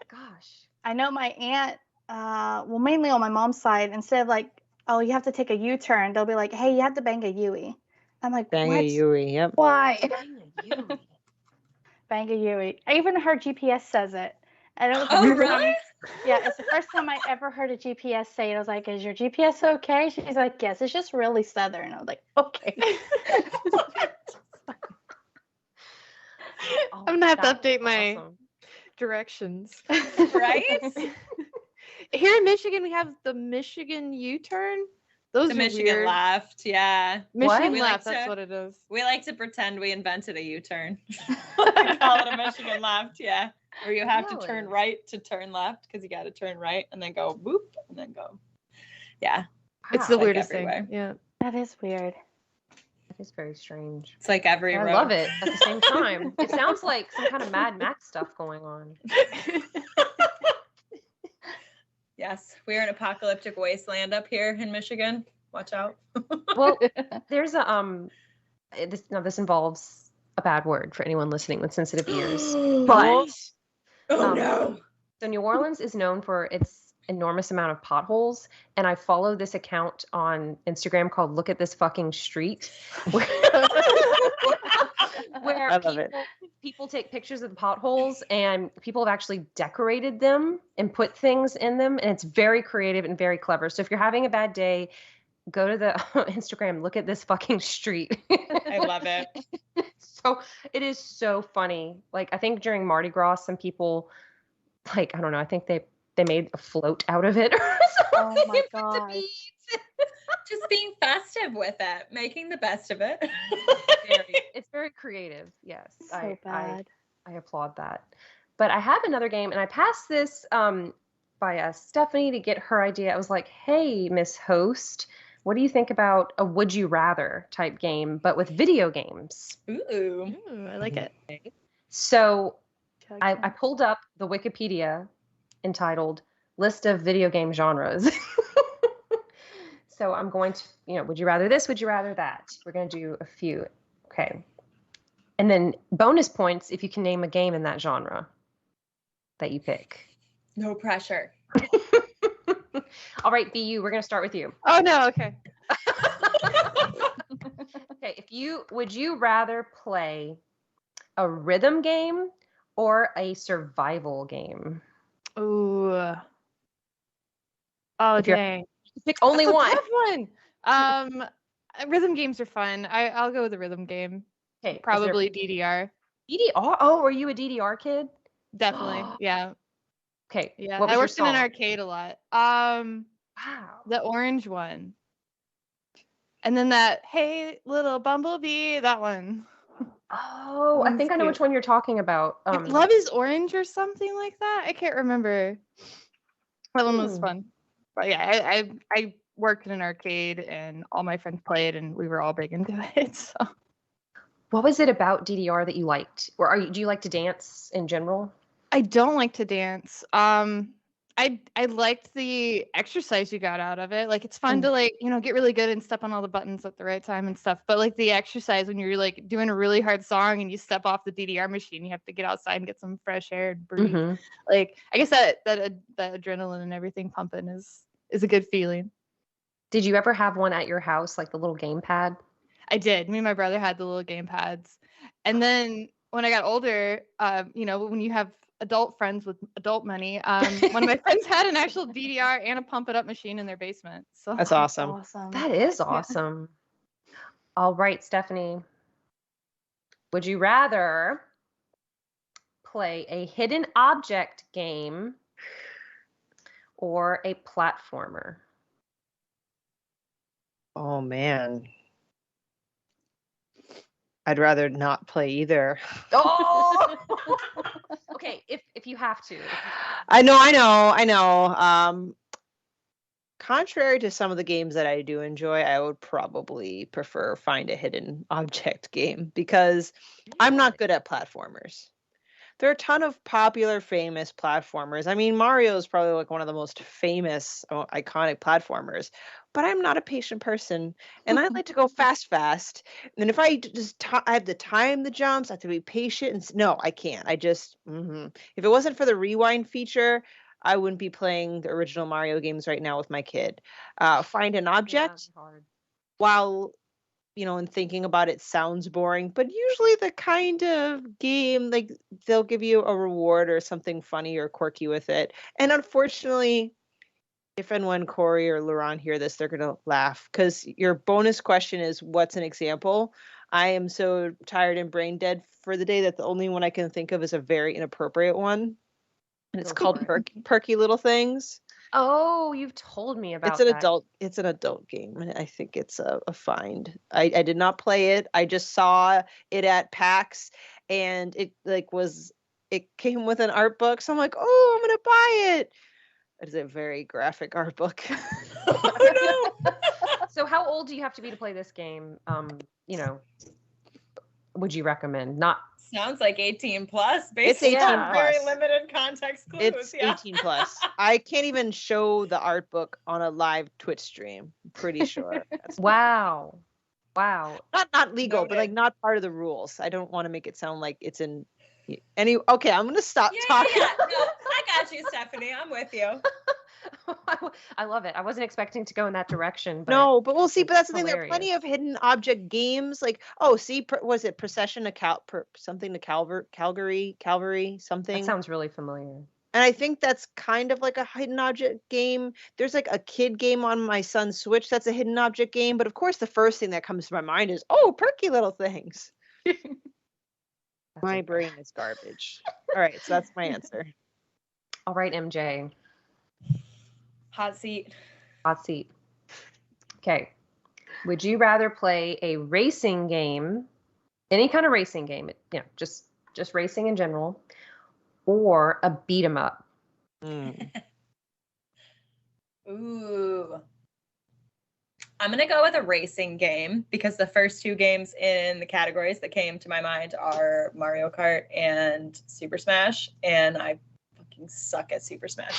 Gosh. I know my aunt, well, mainly on my mom's side, instead of like, oh, you have to take a U-turn, they'll be like, hey, you have to bang a Yui. I'm like, Bang what? a Yui, yep. Why? Dang it, you. Bang a Yui. I even heard GPS says it. And it was the Oh, first time- really? yeah, it's the first time I ever heard a GPS say it. I was like, is your GPS okay? She's like, yes, it's just really southern. I was like, okay. Oh, I'm gonna have to that update was my awesome. directions. Right? Here in Michigan, we have the Michigan U-turn. Those The are Michigan weird. left, yeah. Michigan We left. like That's to- what it is. We like to pretend we invented a U-turn. We call it a Michigan left, yeah. Where you have to turn Really? right to turn left because you got to turn right and then go whoop and then go. Yeah, It's the Wow, like weirdest everywhere. thing. Yeah. That is weird. That is very strange. it's like every I road. love it at the same time. It sounds like some kind of Mad Max stuff going on. Yes, we're an apocalyptic wasteland up here in Michigan. Watch out. Well, there's a this involves a bad word for anyone listening with sensitive ears. But Oh Um, no. so New Orleans is known for its enormous amount of potholes, and I follow this account on Instagram called "Look at This Fucking Street," where, where I love it. people take pictures of the potholes, and people have actually decorated them and put things in them, and it's very creative and very clever. So if you're having a bad day, go to the Instagram, look at this fucking street. I love it. So it is so funny. Like I think during Mardi Gras, some people, like I don't know, I think they made a float out of it or something. Oh my and put the gosh. beads. Just being festive with it, making the best of it. It's very creative. Yes, So bad. I applaud that. But I have another game, and I passed this by Stephanie to get her idea. I was like, hey, Miss Host, what do you think about a would you rather type game, but with video games? Ooh. Ooh, I like it. So Chug I chug. pulled up the Wikipedia entitled List of Video Game Genres. So I'm going to, would you rather this? Would you rather that? We're going to do a few. Okay. And then bonus points if you can name a game in that genre that you pick. No pressure. All right, BU, we're going to start with you. Oh no, okay. Okay, would you rather play a rhythm game or a survival game? Ooh. Oh If you're- dang. Pick only That's a one. tough one. Rhythm games are fun. I'll go with the rhythm game. Okay, Probably DDR. DDR. Oh, are you a DDR kid? Definitely. Yeah. Okay. Yeah, What was I your worked in an song? arcade a lot. Wow. The orange one. And then that "Hey Little Bumblebee," that one. Oh, That I one's think I know cute. which one you're talking about. Love is Orange or something like that. I can't remember. That one was Hmm. fun. But yeah, I worked in an arcade and all my friends played and we were all big into it. So What was it about DDR that you liked? Or do you like to dance in general? I don't like to dance. I liked the exercise you got out of it. Like it's fun to like, get really good and step on all the buttons at the right time and stuff. But like the exercise when you're like doing a really hard song and you step off the DDR machine, you have to get outside and get some fresh air and breathe. Mhm. Like I guess that adrenaline and everything pumping is a good feeling. Did you ever have one at your house, like the little gamepad? I did. Me and my brother had the little game pads. And then when I got older, when you have adult friends with adult money, one of my friends had an actual DDR and a pump it up machine in their basement. So That's awesome. Awesome. That is awesome. All right, Stephanie. Would you rather play a hidden object game or a platformer? Oh man. I'd rather not play either. Oh! Okay, if you have to. I know. Contrary to some of the games that I do enjoy, I would probably prefer find a hidden object game because I'm not good at platformers. There are a ton of popular, famous platformers. I mean, Mario is probably like one of the most famous, iconic platformers, but I'm not a patient person and I like to go fast. And if I I have to time the jumps, I have to be patient. No, I can't. I just, if it wasn't for the rewind feature, I wouldn't be playing the original Mario games right now with my kid. Find an object while and thinking about it sounds boring, but usually the kind of game like they'll give you a reward or something funny or quirky with it. And unfortunately, if and when Corey or Laurent hear this, they're gonna laugh because your bonus question is what's an example? I am so tired and brain dead for the day that the only one I can think of is a very inappropriate one. And it's called Perky Little Things. Oh, you've told me about It's an adult game, and I think it's a find. I did not play it. I just saw it at PAX, and it came with an art book. So I'm like, oh, I'm gonna buy it. It is a very graphic art book. Oh no. So how old do you have to be to play this game? Would you recommend? Not Sounds like 18 plus. It's 18 on plus. Very limited context clues. It's 18 plus. I can't even show the art book on a live Twitch stream. I'm pretty sure. Wow. Not legal, but like not part of the rules. I don't want to make it sound like it's in any. Okay, I'm gonna stop talking. Yeah. No, I got you, Stephanie. I'm with you. I love it. I wasn't expecting to go in that direction. But no, but we'll see. But that's the thing. hilarious. There are plenty of hidden object games. Like, was it Procession to something to Calgary, something? That sounds really familiar. And I think that's kind of like a hidden object game. There's like a kid game on my son's Switch that's a hidden object game. But of course, the first thing that comes to my mind is, Perky Little Things. My brain is garbage. All right, so that's my answer. All right, MJ. Hot seat. Okay. Would you rather play a racing game, any kind of racing game, just racing in general, or a beat 'em up? Ooh. I'm going to go with a racing game because the first two games in the categories that came to my mind are Mario Kart and Super Smash, and I fucking suck at Super Smash.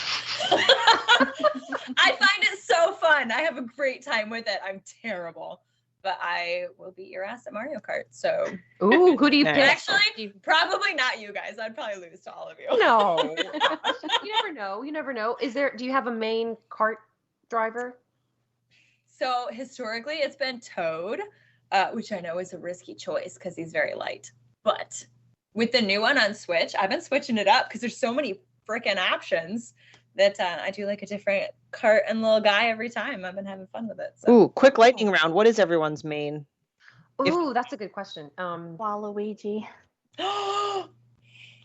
I find it so fun. I have a great time with it. I'm terrible, but I will beat your ass at Mario Kart. So, ooh, who do you pick? Actually, probably not you guys. I'd probably lose to all of you. No, you never know. Do you have a main kart driver? So historically, it's been Toad, which I know is a risky choice because he's very light. But with the new one on Switch, I've been switching it up because there's so many freaking options that I do like a different kart and little guy every time. I've been having fun with it. So. Ooh, quick lightning round. What is everyone's main? Ooh, that's a good question. Waluigi. I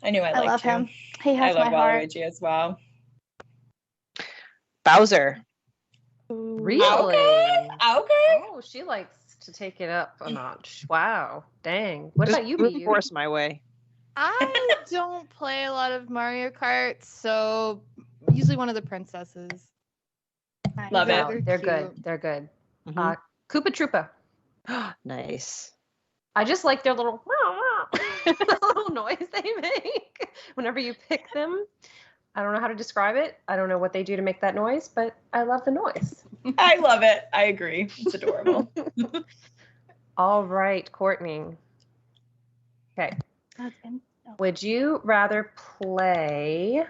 knew I liked love him. He I has love my heart. Waluigi as well. Bowser. Really? Okay. Oh, she likes to take it up a notch. Wow. Dang. What about you, Brute BU? force my way. I don't play a lot of Mario Kart, so usually one of the princesses. Love They're- it. they're They're cute. good. They're good. Mhm. Koopa Troopa. Nice. I just like their little little noise they make whenever you pick them. I don't know how to describe it. I don't know what they do to make that noise, but I love the noise. I love it. I agree. It's adorable. All right, Courtney. Okay. Would you rather play?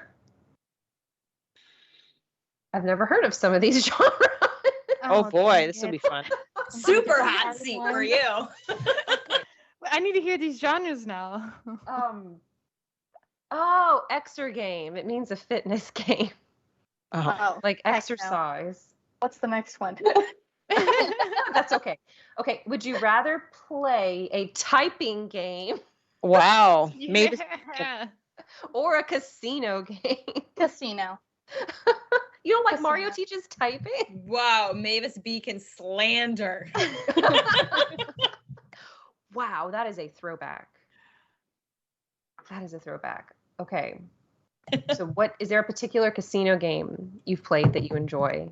I've never heard of some of these genres. Oh boy, dang this will it. be fun. Super That's a hot hard seat one. for you. I need to hear these genres now. Oh, Exergame. It means a fitness game, Oh. Oh, like heck no. exercise. What's the next one? That's okay. Okay, would you rather play a typing game Wow. Maybe Yeah. or a casino game? Casino. You don't like Mario Casino. teaches typing? Wow, Mavis Beacon slander. Wow, that is a throwback. That is a throwback. Okay. So what is there a particular casino game you've played that you enjoy?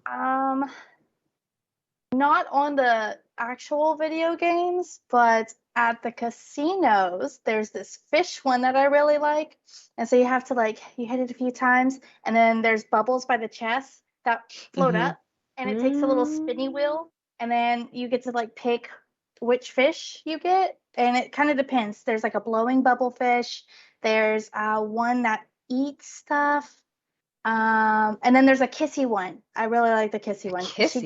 Not on the actual video games, but at the casinos, there's this fish one that I really like. And so you have to you hit it a few times, and then there's bubbles by the chest that float Mhm. up, and it takes a little spinny wheel, and then you get to pick which fish you get, and it kind of depends. There's a blowing bubble fish. There's one that eats stuff. And then there's a kissy one. I really like the kissy one. Kissy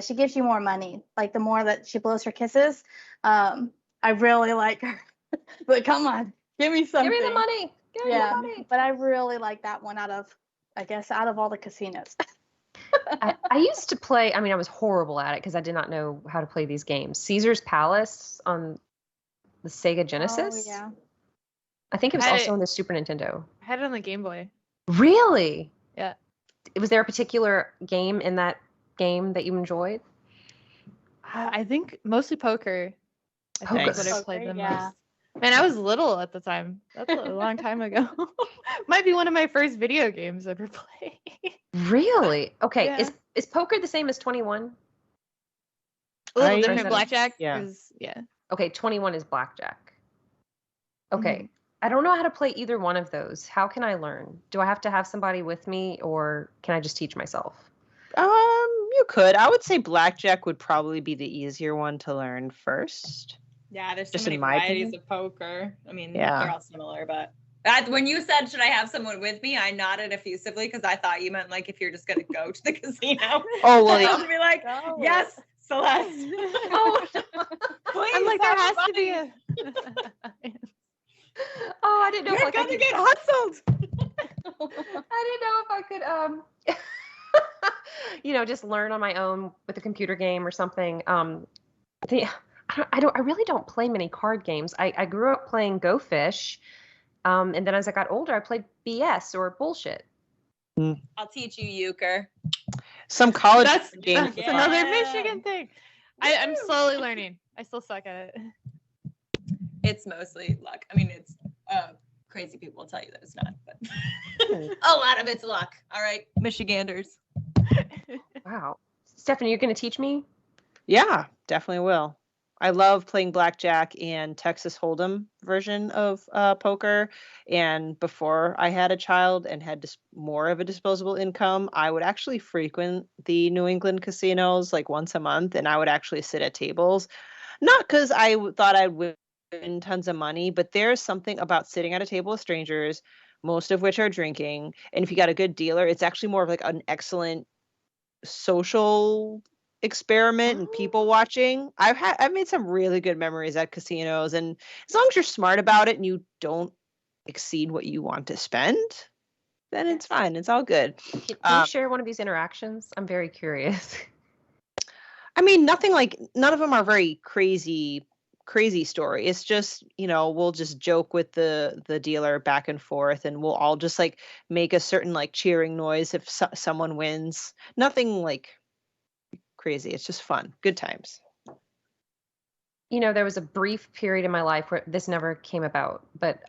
She gives you more money. Like the more that she blows her kisses. I really like her. But come on, give me something. Give me the money. Give me the Yeah, money. but I really like that one out of all the casinos. I used to play, I was horrible at it because I did not know how to play these games. Caesar's Palace on the Sega Genesis. Oh, yeah. I think it was I- also on the Super Nintendo. I had it on the Game Boy. Really? Yeah. Was there a particular game in that game that you enjoyed? I think mostly poker. I think that's what I Nice. played the Poker, yeah. most. Man, I was little at the time. That's a long time ago. Might be one of my first video games I ever played. Really? Okay. Yeah. Is poker the same as 21? A little I- different blackjack. Yeah. Yeah. Okay, 21 is blackjack. Okay. I don't know how to play either one of those. How can I learn? Do I have to have somebody with me or can I just teach myself? You could. I would say blackjack would probably be the easier one to learn first. Yeah, there's so Just many in my varieties opinion. of poker. Yeah. They're all similar, but when you said, should I have someone with me? I nodded effusively because I thought you meant if you're just going to go to the casino. Oh, well, I yeah. was be like, No. yes, Celeste. Oh, Please, I'm like, there have has to be money. a. oh, I didn't know You're if I going to could get hustled. I didn't know if I could just learn on my own with a computer game or something. I really don't play many card games. I grew up playing Go Fish, and then as I got older, I played BS or bullshit. I'll teach you euchre. Some college That's games. Yeah. another Michigan thing. I'm slowly learning. I still suck at it. It's mostly luck. It's crazy people will tell you that it's not, but a lot of it's luck. All right, Michiganders. Wow. Stephanie, you're going to teach me? Yeah, definitely will. I love playing blackjack and Texas Hold'em version of poker. And before I had a child and had more of a disposable income, I would actually frequent the New England casinos once a month, and I would actually sit at tables. Not because I thought I'd win tons of money, but there's something about sitting at a table with strangers, most of which are drinking. And if you got a good dealer, it's actually more of an excellent social experiment and people watching. I've made some really good memories at casinos, and as long as you're smart about it and you don't exceed what you want to spend, then it's fine. It's all good. Can you share one of these interactions? I'm very curious. Nothing none of them are very crazy crazy story. It's just, we'll just joke with the dealer back and forth, and we'll all just like make a certain like cheering noise if someone wins. Nothing like crazy. It's just fun. Good times. There was a brief period in my life where this never came about, but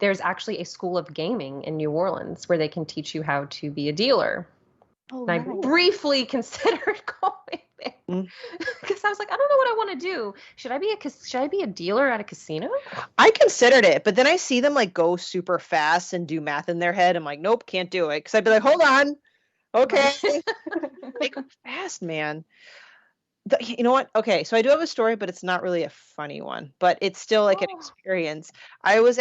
there's actually a school of gaming in New Orleans where they can teach you how to be a dealer. Oh, And I briefly considered going there because I was like, I don't know what I want to do. Should I be a dealer at a casino? I considered it, but then I see them like go super fast and do math in their head. I'm like, nope, can't do it. Because I'd be like, hold on, okay, they go fast, man. You know what? Okay, so I do have a story, but it's not really a funny one, but it's still like an experience. It was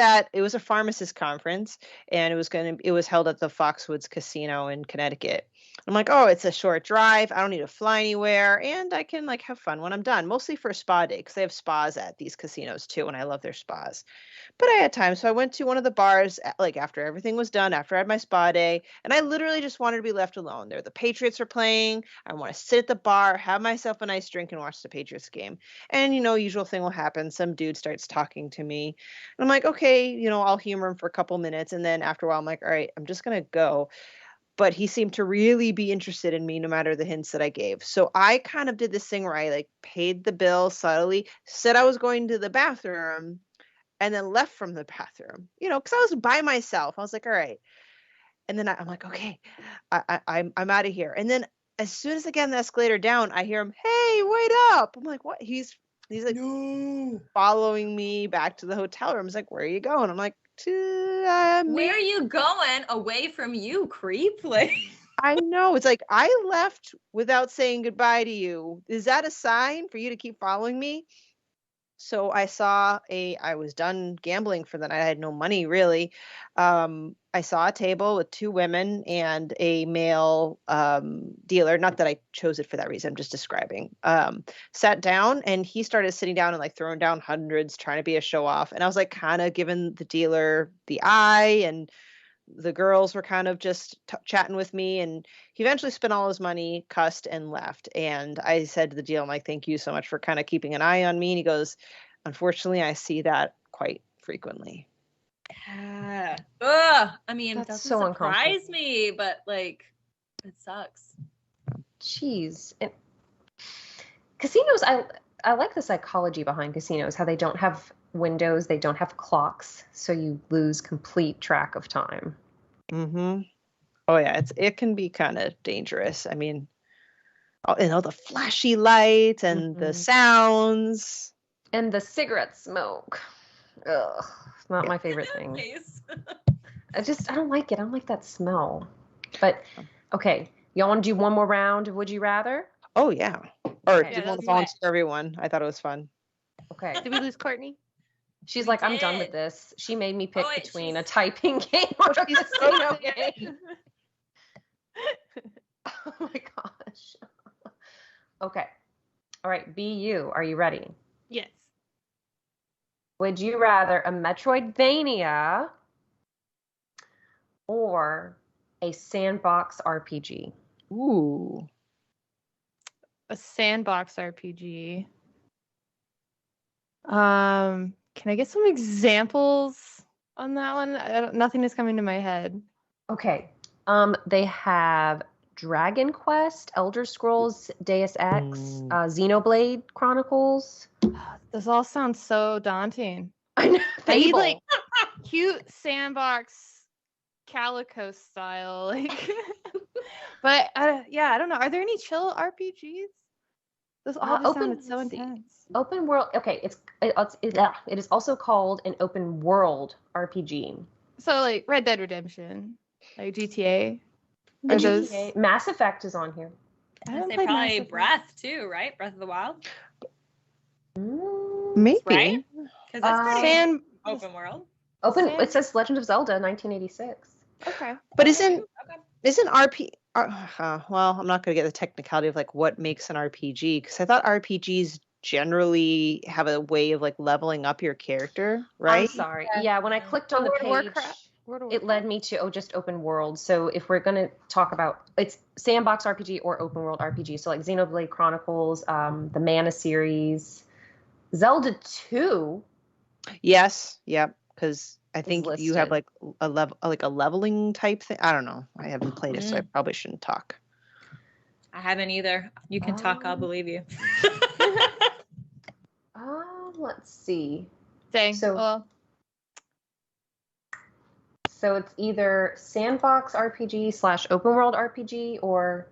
a pharmacist conference, and it was held at the Foxwoods Casino in Connecticut. I'm like, oh, it's a short drive. I don't need to fly anywhere, and I can like have fun when I'm done, mostly for a spa day, because they have spas at these casinos too, and I love their spas. But I had time, so I went to one of the bars like after everything was done, after I had my spa day, and I literally just wanted to be left alone. There, the Patriots were playing. I want to sit at the bar, have myself a nice drink, and watch the Patriots game. And usual thing will happen. Some dude starts talking to me, and I'm like, okay, I'll humor him for a couple minutes, and then after a while, I'm like, all right, I'm just gonna go. But he seemed to really be interested in me no matter the hints that I gave. So I kind of did this thing where I like paid the bill subtly, said I was going to the bathroom, and then left from the bathroom, because I was by myself. I was like, all right. And then I'm like, okay, I'm out of here. And then as soon as I get on the escalator down, I hear him, hey, wait up. I'm like, what? He's like following me back to the hotel room. He's like, where are you going? I'm like, where are you going away from you, creep? Like, I know. It's like, I left without saying goodbye to you. Is that a sign for you to keep following me? So I was done gambling for the night. I had no money really. I saw a table with two women and a male dealer. Not that I chose it for that reason. I'm just describing. Sat down, and he started sitting down and like throwing down hundreds, trying to be a show off. And I was like kind of giving the dealer the eye, and the girls were kind of just chatting with me, and he eventually spent all his money, cussed, and left. And I said to the dealer, I'm like, thank you so much for kind of keeping an eye on me. And he goes, unfortunately, I see that quite frequently. Yeah. Ugh. I mean, it doesn't so surprise me, but like, it sucks. Jeez. And casinos, I like the psychology behind casinos, how they don't have windows, they don't have clocks, so you lose complete track of time. Mm-hmm. Oh yeah, it can be kind of dangerous. I mean, the flashy lights and the sounds and the cigarette smoke. Ugh, it's not my favorite thing. I don't like it. I don't like that smell. But okay, y'all want to do one more round of Would You Rather? Oh yeah. Or do you want to volunteer everyone? I thought it was fun. Okay. Did we lose Courtney? She's like, I'm done with this. She made me pick between a typing game or a casino game. Oh my gosh. Okay. All right, BU, are you ready? Yes. Would you rather a Metroidvania or a sandbox RPG? Ooh. A sandbox RPG. Can I get some examples on that one? Nothing is coming to my head. Okay. They have Dragon Quest, Elder Scrolls, Deus Ex, Xenoblade Chronicles. This all sounds so daunting. I know. I need like cute sandbox Calico style, like. But yeah, I don't know. Are there any chill RPGs? Those all sounded so intense. Open world. Okay, it is also called an open world RPG. So like Red Dead Redemption, like GTA. GTA. Mass Effect is on here. I say probably Breath too, right? Breath of the Wild. Maybe. Right? Because that's pretty open world. It says Legend of Zelda, 1986. Okay. But isn't RP? Well, I'm not going to get the technicality of like what makes an RPG, because I thought RPGs generally have a way of like leveling up your character, right? I'm sorry. Yeah, when I clicked on the page, it led me to just open world. So if we're going to talk about, it's sandbox RPG or open world RPG. So like Xenoblade Chronicles, the Mana series, Zelda 2. Yes. Yep. Because I think you have listed. like a leveling type thing. I don't know. I haven't played it, so I probably shouldn't talk. I haven't either. You can talk. I'll believe you. Let's see. Dang. So- Well, So it's either sandbox RPG / open world RPG or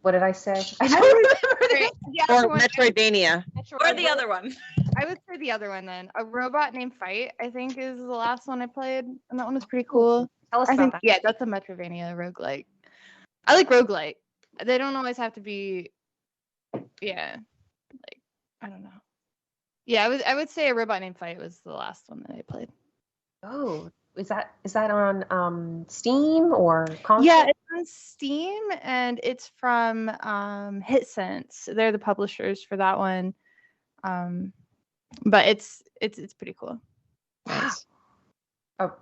what did I say? I don't remember. the Or other one- Metroidvania. Or the other one. I would say the other one then. A Robot Named Fight, I think, is the last one I played, and that one was pretty cool. Tell us I about think, that. yeah, that's a Metroidvania roguelike. I like roguelike. They don't always have to be, yeah, like, I don't know. Yeah, I would say A Robot Named Fight was the last one that I played. Oh, is that on Steam or console? Yeah, it's on Steam, and it's from HitSense. They're the publishers for that one. But it's pretty cool. Nice. Oh,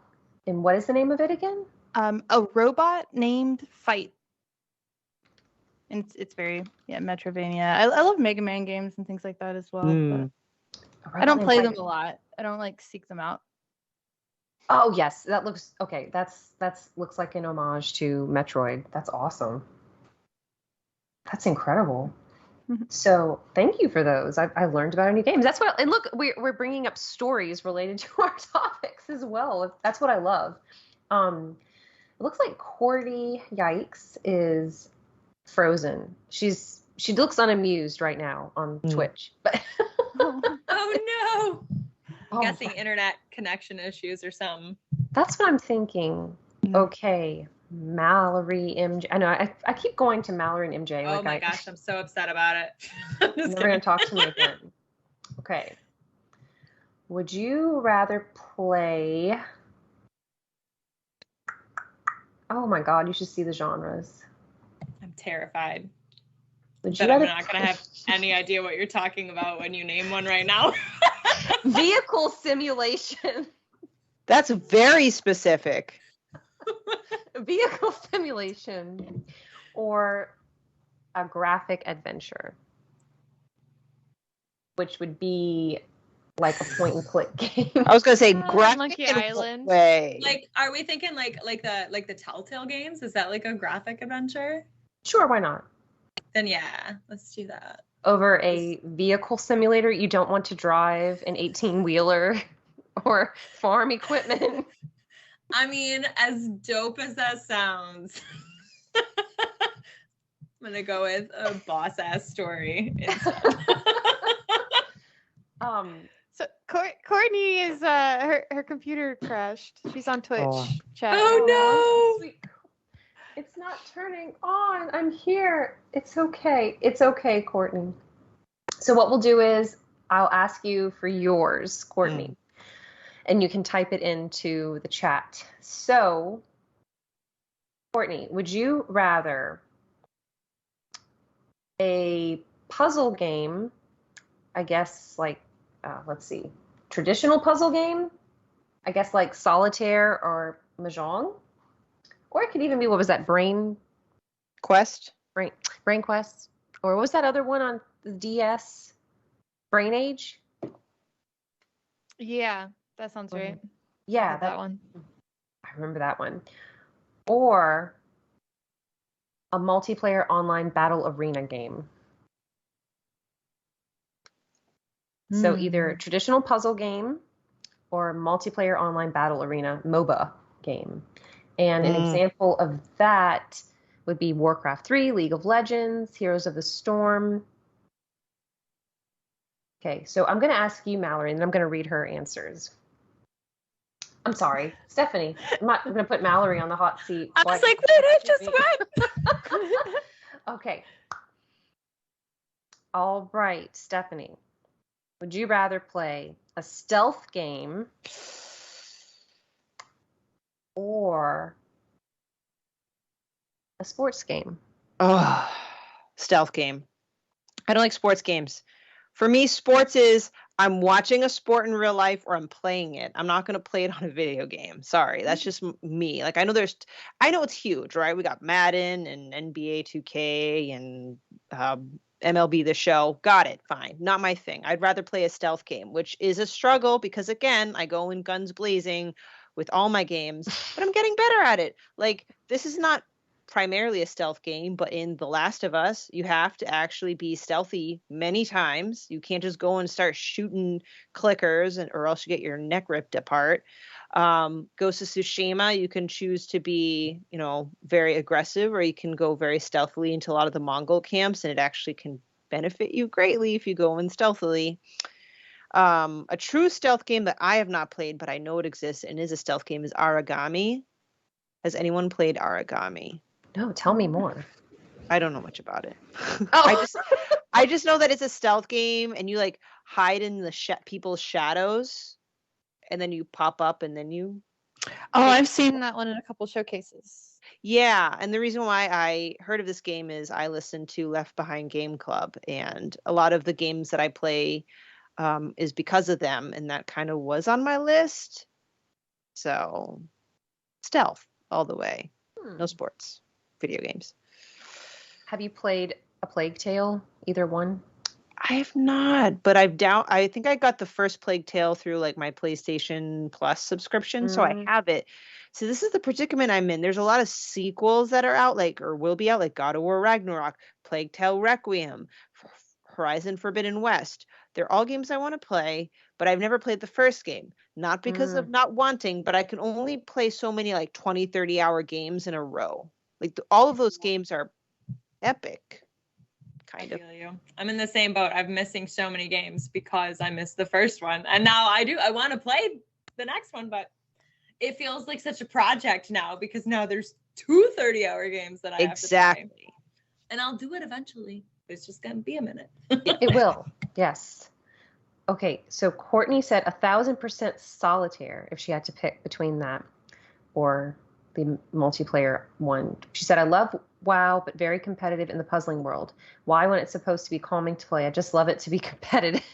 and what is the name of it again? A Robot Named Fight. And it's very Metroidvania. I love Mega Man games and things like that as well. But I don't play them a lot. I don't like seek them out. Oh yes, that looks okay. That's looks like an homage to Metroid. That's awesome. That's incredible. So thank you for those. I learned about new games. That's what. And look, we're bringing up stories related to our topics as well. That's what I love. It looks like Cordy Yikes is frozen. She looks unamused right now on Twitch. But Oh no. Oh, Guessing internet connection issues or something. that's what I'm thinking. Okay, Mallory MJ. I know I keep going to Mallory and MJ. Oh my gosh, I'm so upset about it. I'm just Never kidding. gonna talk to me again. Okay. Would you rather play? Oh my God, you should see the genres. I'm terrified. Would you But I'm rather not going to have any idea what you're talking about when you name one right now. vehicle simulation? That's very specific. Vehicle simulation, or a graphic adventure, which would be like a point and click game. I was gonna say graphic Monkey in what Island. way? Like, are we thinking like the Telltale games? Is that like a graphic adventure? Sure, why not? Then yeah, let's do that. Over a vehicle simulator, you don't want to drive an 18-wheeler or farm equipment. I mean, as dope as that sounds, I'm gonna go with a boss ass story instead. So Courtney is her computer crashed. She's on Twitch Oh. chat. Oh no! Sweet. It's not turning on. I'm here. It's okay. It's okay, Courtney. So what we'll do is I'll ask you for yours, Courtney, and you can type it into the chat. So, Courtney, would you rather a puzzle game, I guess like, let's see, traditional puzzle game, I guess like Solitaire or Mahjong? Or it could even be, what was that, Brain Quest? Quest? Or what was that other one on the DS? Brain Age? Yeah, that sounds right. Yeah, that one. I remember that one. Or a multiplayer online battle arena game. So either traditional puzzle game or multiplayer online battle arena MOBA game. And an example of that would be Warcraft 3, League of Legends, Heroes of the Storm. Okay, so I'm going to ask you, Mallory, and I'm going to read her answers. I'm sorry, Stephanie. I'm not going to put Mallory on the hot seat. I was like, wait, I just went. Okay. All right, Stephanie. Would you rather play a stealth game or a sports game? Oh, stealth game. I don't like sports games. For me, sports is I'm watching a sport in real life or I'm playing it. I'm not going to play it on a video game. Sorry. That's just me. Like, I know it's huge, right? We got Madden and NBA 2K and MLB The Show. Got it. Fine. Not my thing. I'd rather play a stealth game, which is a struggle because, again, I go in guns blazing with all my games, but I'm getting better at it. Like, this is not primarily a stealth game, but in The Last of Us, you have to actually be stealthy many times. You can't just go and start shooting clickers or else you get your neck ripped apart. Ghost of Tsushima, you can choose to be, very aggressive, or you can go very stealthily into a lot of the Mongol camps, and it actually can benefit you greatly if you go in stealthily. A true stealth game that I have not played, but I know it exists and is a stealth game, is Origami. Has anyone played Origami? No, tell me more. I don't know much about it. Oh. I just know that it's a stealth game, and you like hide in the people's shadows, and then you pop up, and then you. Oh, I've seen that one in a couple showcases. Yeah, and the reason why I heard of this game is I listened to Left Behind Game Club, and a lot of the games that I play is because of them, and that kind of was on my list. So, stealth all the way. No sports, video games. Have you played A Plague Tale? Either one? I have not, but I think I got the first Plague Tale through like my PlayStation Plus subscription, so I have it. So this is the predicament I'm in. There's a lot of sequels that are out, or will be out, like God of War Ragnarok, Plague Tale Requiem, Horizon Forbidden West. They're all games I want to play, but I've never played the first game. Not because of not wanting, but I can only play so many 20, 30-hour games in a row. All of those games are epic. Kind of. I feel you. I'm in the same boat. I'm missing so many games because I missed the first one. And now I want to play the next one, but it feels like such a project now because now there's 2 30-hour games that I have to play. And I'll do it eventually. It's just going to be a minute. It will. Yes. Okay. So Courtney said 1,000% solitaire if she had to pick between that or the multiplayer one. She said, I love WoW, but very competitive in the puzzling world. Why, when it's supposed to be calming to play? I just love it to be competitive.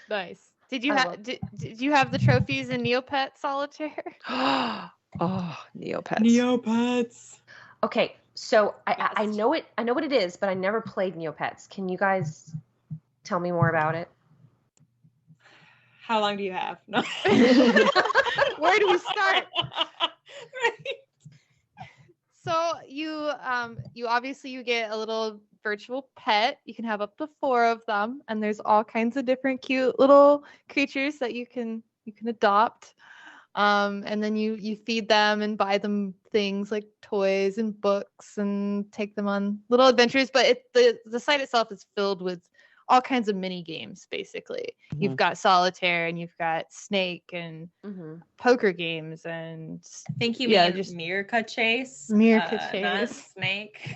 Nice. Did you have the trophies in Neopets Solitaire? Oh, Neopets. Neopets. Okay, so I know it. I know what it is, but I never played Neopets. Can you guys tell me more about it? How long do you have? No. Where do we start? Right. So you obviously you get a little virtual pet. You can have up to 4 of them, and there's all kinds of different cute little creatures that you can adopt. And then you feed them and buy them things like toys and books and take them on little adventures. But the site itself is filled with all kinds of mini games, basically. Mm-hmm. You've got solitaire and you've got snake and poker games and I think you mean just Mirka Chase. Mirka Chase. Not snake.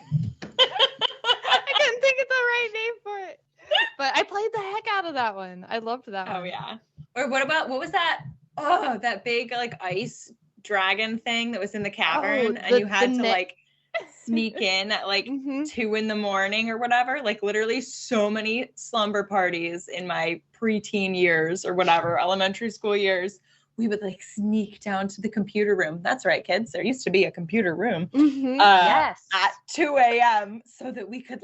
I couldn't think of the right name for it. But I played the heck out of that one. I loved that one. Oh yeah. Or what was that? Oh, that big ice dragon thing that was in the cavern and you had to sneak in at 2 a.m. or whatever. Literally so many slumber parties in my preteen years or whatever, elementary school years. We would sneak down to the computer room. That's right, kids. There used to be a computer room yes. at 2 a.m. so that we could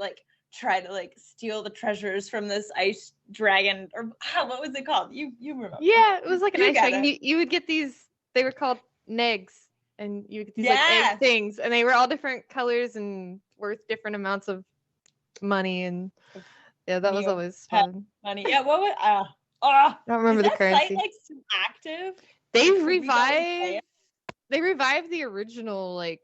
try to steal the treasures from this ice dragon or what was it called? You remember? Yeah, it was an ice dragon. You would get these. They were called negs. And you get these egg things, and they were all different colors and worth different amounts of money. And yeah, that was always fun. Money, yeah. What was? I don't remember the currency. Site, still active? They revived the original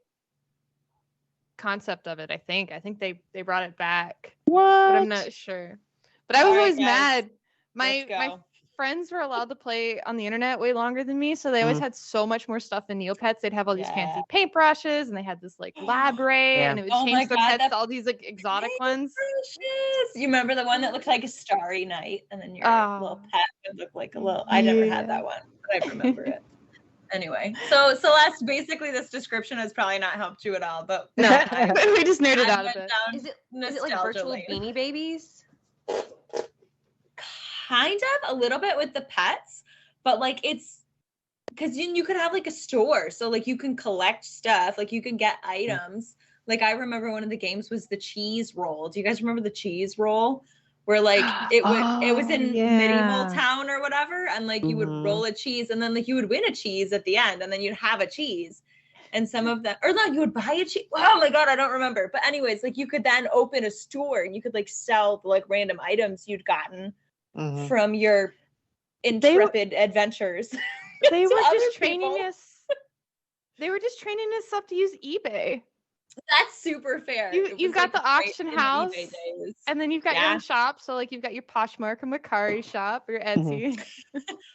concept of it. I think they brought it back. What? But I'm not sure. But I was always mad. My friends were allowed to play on the internet way longer than me, so they always had so much more stuff in Neopets. They'd have all these fancy paintbrushes, and they had this lab ray, and it would change their pets to all these exotic ones. You remember the one that looked like a starry night, and then your little pet would look like a little. I never had that one, but I remember it. Anyway, so Celeste, basically this description has probably not helped you at all, but no, we just nerded out a bit. Is it like virtual Beanie Babies? Kind of a little bit with the pets, but it's because you could have a store, so you can collect stuff, you can get items, Like I remember one of the games was the cheese roll. Do you guys remember the cheese roll? Where like it was in medieval town or whatever, and like you would roll a cheese, and then like you would win a cheese at the end, and then you'd have a cheese. And some of them, or no, you would buy a cheese. Oh my God, I don't remember. But anyways, like you could then open a store and you could like sell the like random items you'd gotten from your intrepid adventures. They were just training us. They were just training us up to use eBay. That's super fair. You've got the auction house, and then you've got your own shop. So like you've got your Poshmark and Mercari shop or your Etsy.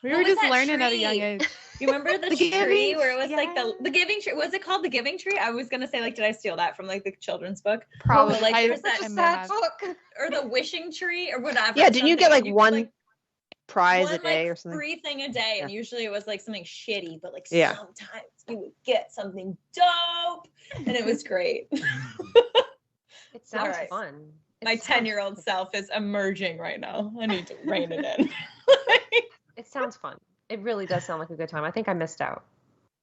We were just learning at a young age. You remember the tree where it was like the giving tree? Was it called the Giving Tree? I was gonna say like, did I steal that from like the children's book? Probably. But, like there was Such a sad book. Or the Wishing Tree or whatever. Yeah, didn't you get like one like, prize a day or something? Free thing a day, and usually it was like something shitty, but like sometimes you would get something dope, and it was great. It sounds fun. My 10-year-old self is emerging right now. I need to rein it in. It sounds fun. It really does sound like a good time. I think I missed out.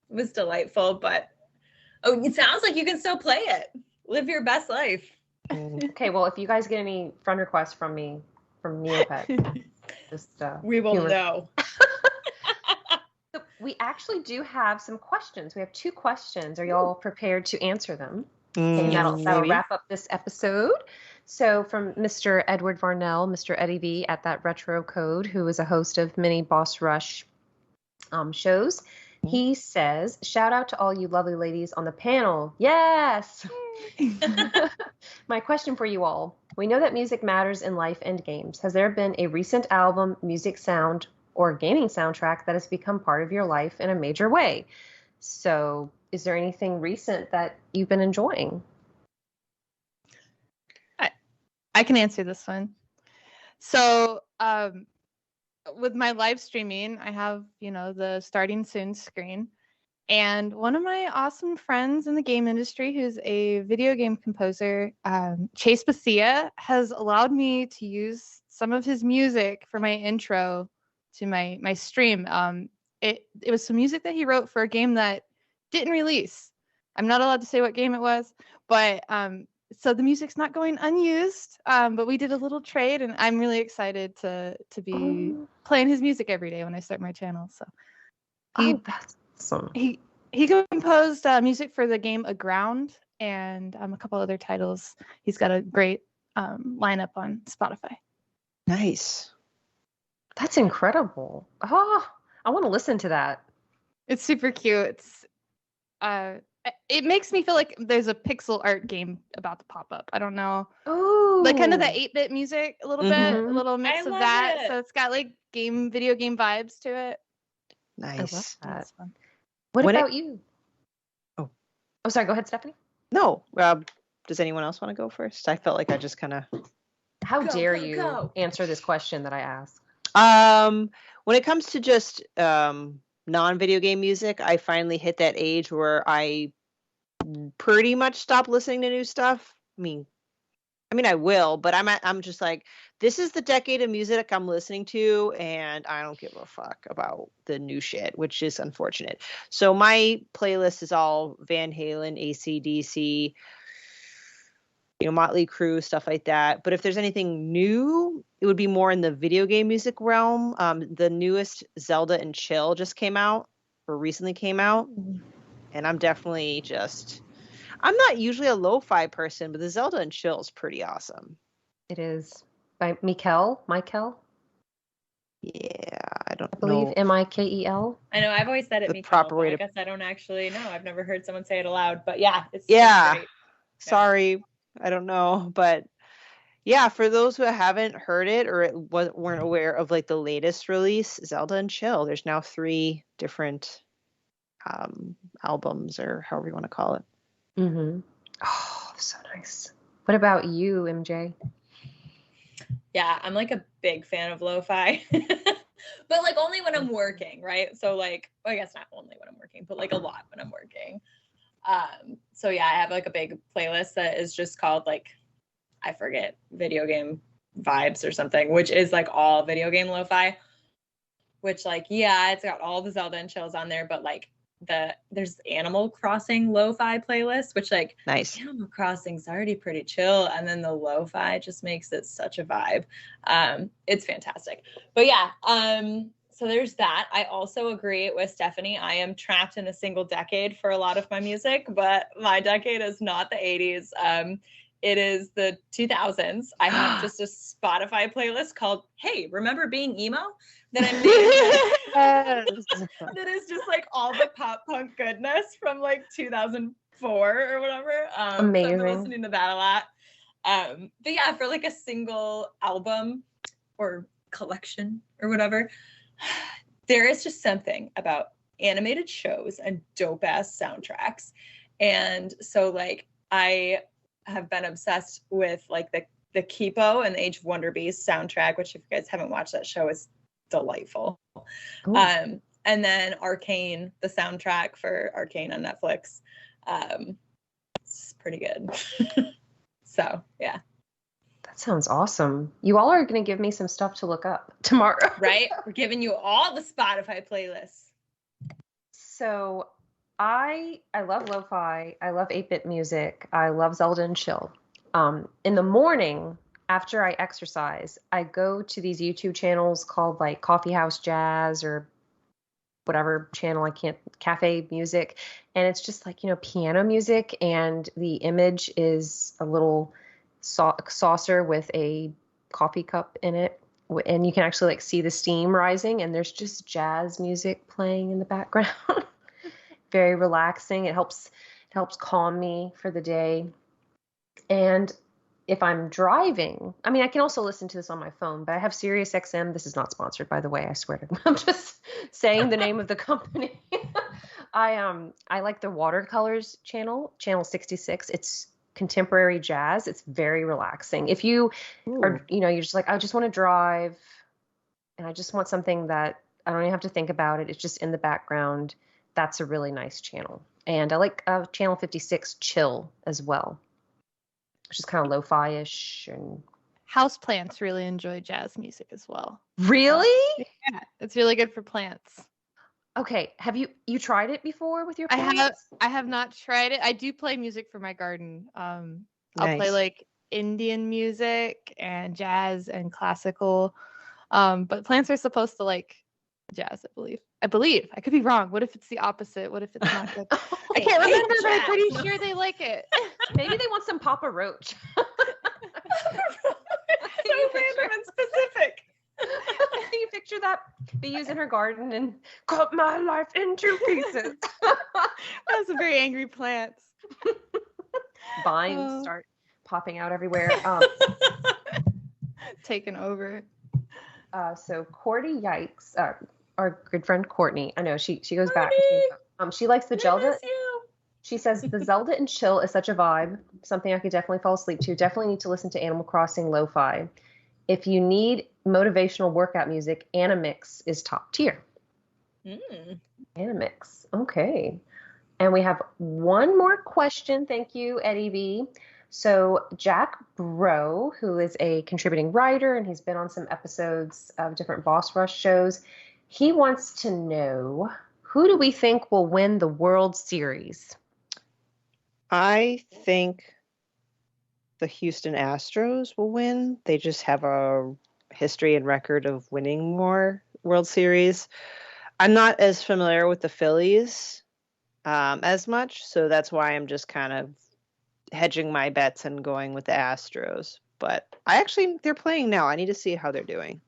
It was delightful, but it sounds like you can still play it. Live your best life. Okay, well, if you guys get any friend requests from me, from Neopet, just we will know. So we actually do have some questions. We have 2 questions. Are y'all prepared to answer them? And that'll wrap up this episode. So from Mr. Edward Varnell, Mr. Eddie V at that Retro Code, who is a host of many Boss Rush shows, he says, shout out to all you lovely ladies on the panel. Yes! My question for you all. We know that music matters in life and games. Has there been a recent album, music, sound, or gaming soundtrack that has become part of your life in a major way? So is there anything recent that you've been enjoying? I can answer this one. So with my live streaming, I have, the starting soon screen. And one of my awesome friends in the game industry, who's a video game composer, Chase Bethia, has allowed me to use some of his music for my intro to my stream. It was some music that he wrote for a game that didn't release. I'm not allowed to say what game it was, but so the music's not going unused, but we did a little trade, and I'm really excited to be playing his music every day when I start my channel. So That's awesome. He composed music for the game Aground and a couple other titles. He's got a great lineup on Spotify. Nice. That's incredible. Oh, I want to listen to that. It's super cute. It makes me feel like there's a pixel art game about to pop up. I don't know. Oh, like kind of that 8-bit music a little bit, a little mix of love that. it. So it's got like video game vibes to it. Nice. That's fun. What When about you? Oh, sorry. Go ahead, Stephanie. No. Does anyone else want to go first? I felt like I just kind of. How Go, dare go, you go. answer this question that I asked? When it comes to just non-video game music, I finally hit that age where I pretty much stopped listening to new stuff. I mean, I will, but I'm just like, this is the decade of music I'm listening to, and I don't give a fuck about the new shit, which is unfortunate. So my playlist is all Van Halen, AC/DC, Motley Crue, stuff like that. But if there's anything new, it would be more in the video game music realm. The newest Zelda and Chill just came out, or recently came out, and I'm definitely I'm not usually a lo-fi person, but the Zelda and Chill is pretty awesome. It is by Mikel. Yeah, I don't believe know. Mikel. I know I've always said it. The Mikael, proper way but I to- guess I don't actually know. I've never heard someone say it aloud, but yeah, it's great. Sorry, I don't know, but yeah, for those who haven't heard it or weren't aware of like the latest release, Zelda and Chill, there's now 3 different albums, or however you want to call it. Mm-hmm. Oh, so nice. What about you, MJ? Yeah, I'm like a big fan of lo-fi, but like only when I'm working, right? So like, well, I guess not only when I'm working, but like a lot when I'm working. So yeah, I have like a big playlist that is just called like, I forget, video game vibes or something, which is like all video game lo-fi, which like, yeah, it's got all the Zelda and Chills on there, but like there's Animal Crossing lo-fi playlist, which like Nice. Animal Crossing's already pretty chill, and then the lo-fi just makes it such a vibe. It's fantastic. But yeah, so there's that. I also agree with Stephanie. I am trapped in a single decade for a lot of my music, but my decade is not the 80s. It is the 2000s. I have just a Spotify playlist called "Hey, Remember Being Emo?" that I made. That is just like all the pop punk goodness from like 2004 or whatever. Amazing. So I've been listening to that a lot. But yeah, for like a single album or collection or whatever, there is just something about animated shows and dope ass soundtracks. And so like I have been obsessed with like the Kipo and the Age of Wonder Beast soundtrack, which if you guys haven't watched that show is delightful. Ooh. And then Arcane, the soundtrack for Arcane on Netflix. It's pretty good. So yeah. That sounds awesome. You all are going to give me some stuff to look up tomorrow. Right? We're giving you all the Spotify playlists. So I love lo-fi. I love 8-bit music. I love Zelda and chill. In the morning, after I exercise, I go to these YouTube channels called like Coffee House Jazz or whatever channel cafe music. And it's just like, piano music. And the image is a little saucer with a coffee cup in it. And you can actually like see the steam rising, and there's just jazz music playing in the background. Very relaxing. It helps calm me for the day. And if I'm driving, I mean, I can also listen to this on my phone, but I have Sirius XM. This is not sponsored, by the way. I swear to God. I'm just saying the name of the company. I like the Watercolors channel 66. It's contemporary jazz. It's very relaxing. If you are, you're just like, I just want to drive and I just want something that I don't even have to think about it. It's just in the background. That's a really nice channel. And I like channel 56 chill as well, which is kind of lo-fi-ish. And Houseplants really enjoy jazz music as well. really? Yeah, it's really good for plants. Okay. Have you tried it before with your plants? I have not tried it. I do play music for my garden. I'll play Nice. like Indian music and jazz and classical. But plants are supposed to like jazz, I believe. I could be wrong. What if it's the opposite? What if it's not good? I can't remember, but I'm pretty sure they like it. Maybe they want some Papa Roach. So random and specific. Can you picture that? Bees in her garden and cut my life into pieces. Those are very angry plants. Vines start popping out everywhere. Taken over. So Courtney Yikes, our good friend Courtney, I know she goes back. She likes the I Zelda. miss you. She says the Zelda and chill is such a vibe, something I could definitely fall asleep to. Definitely need to listen to Animal Crossing lo-fi. If you need motivational workout music, Animix is top tier. Animix. Okay. And we have one more question. Thank you, Eddie B. So Jack Bro, who is a contributing writer, and he's been on some episodes of different Boss Rush shows, he wants to know, who do we think will win the World Series? I think the Houston Astros will win. They just have a history and record of winning more World Series. I'm not as familiar with the Phillies as much, so that's why I'm just kind of hedging my bets and going with the Astros. But they're playing now. I need to see how they're doing.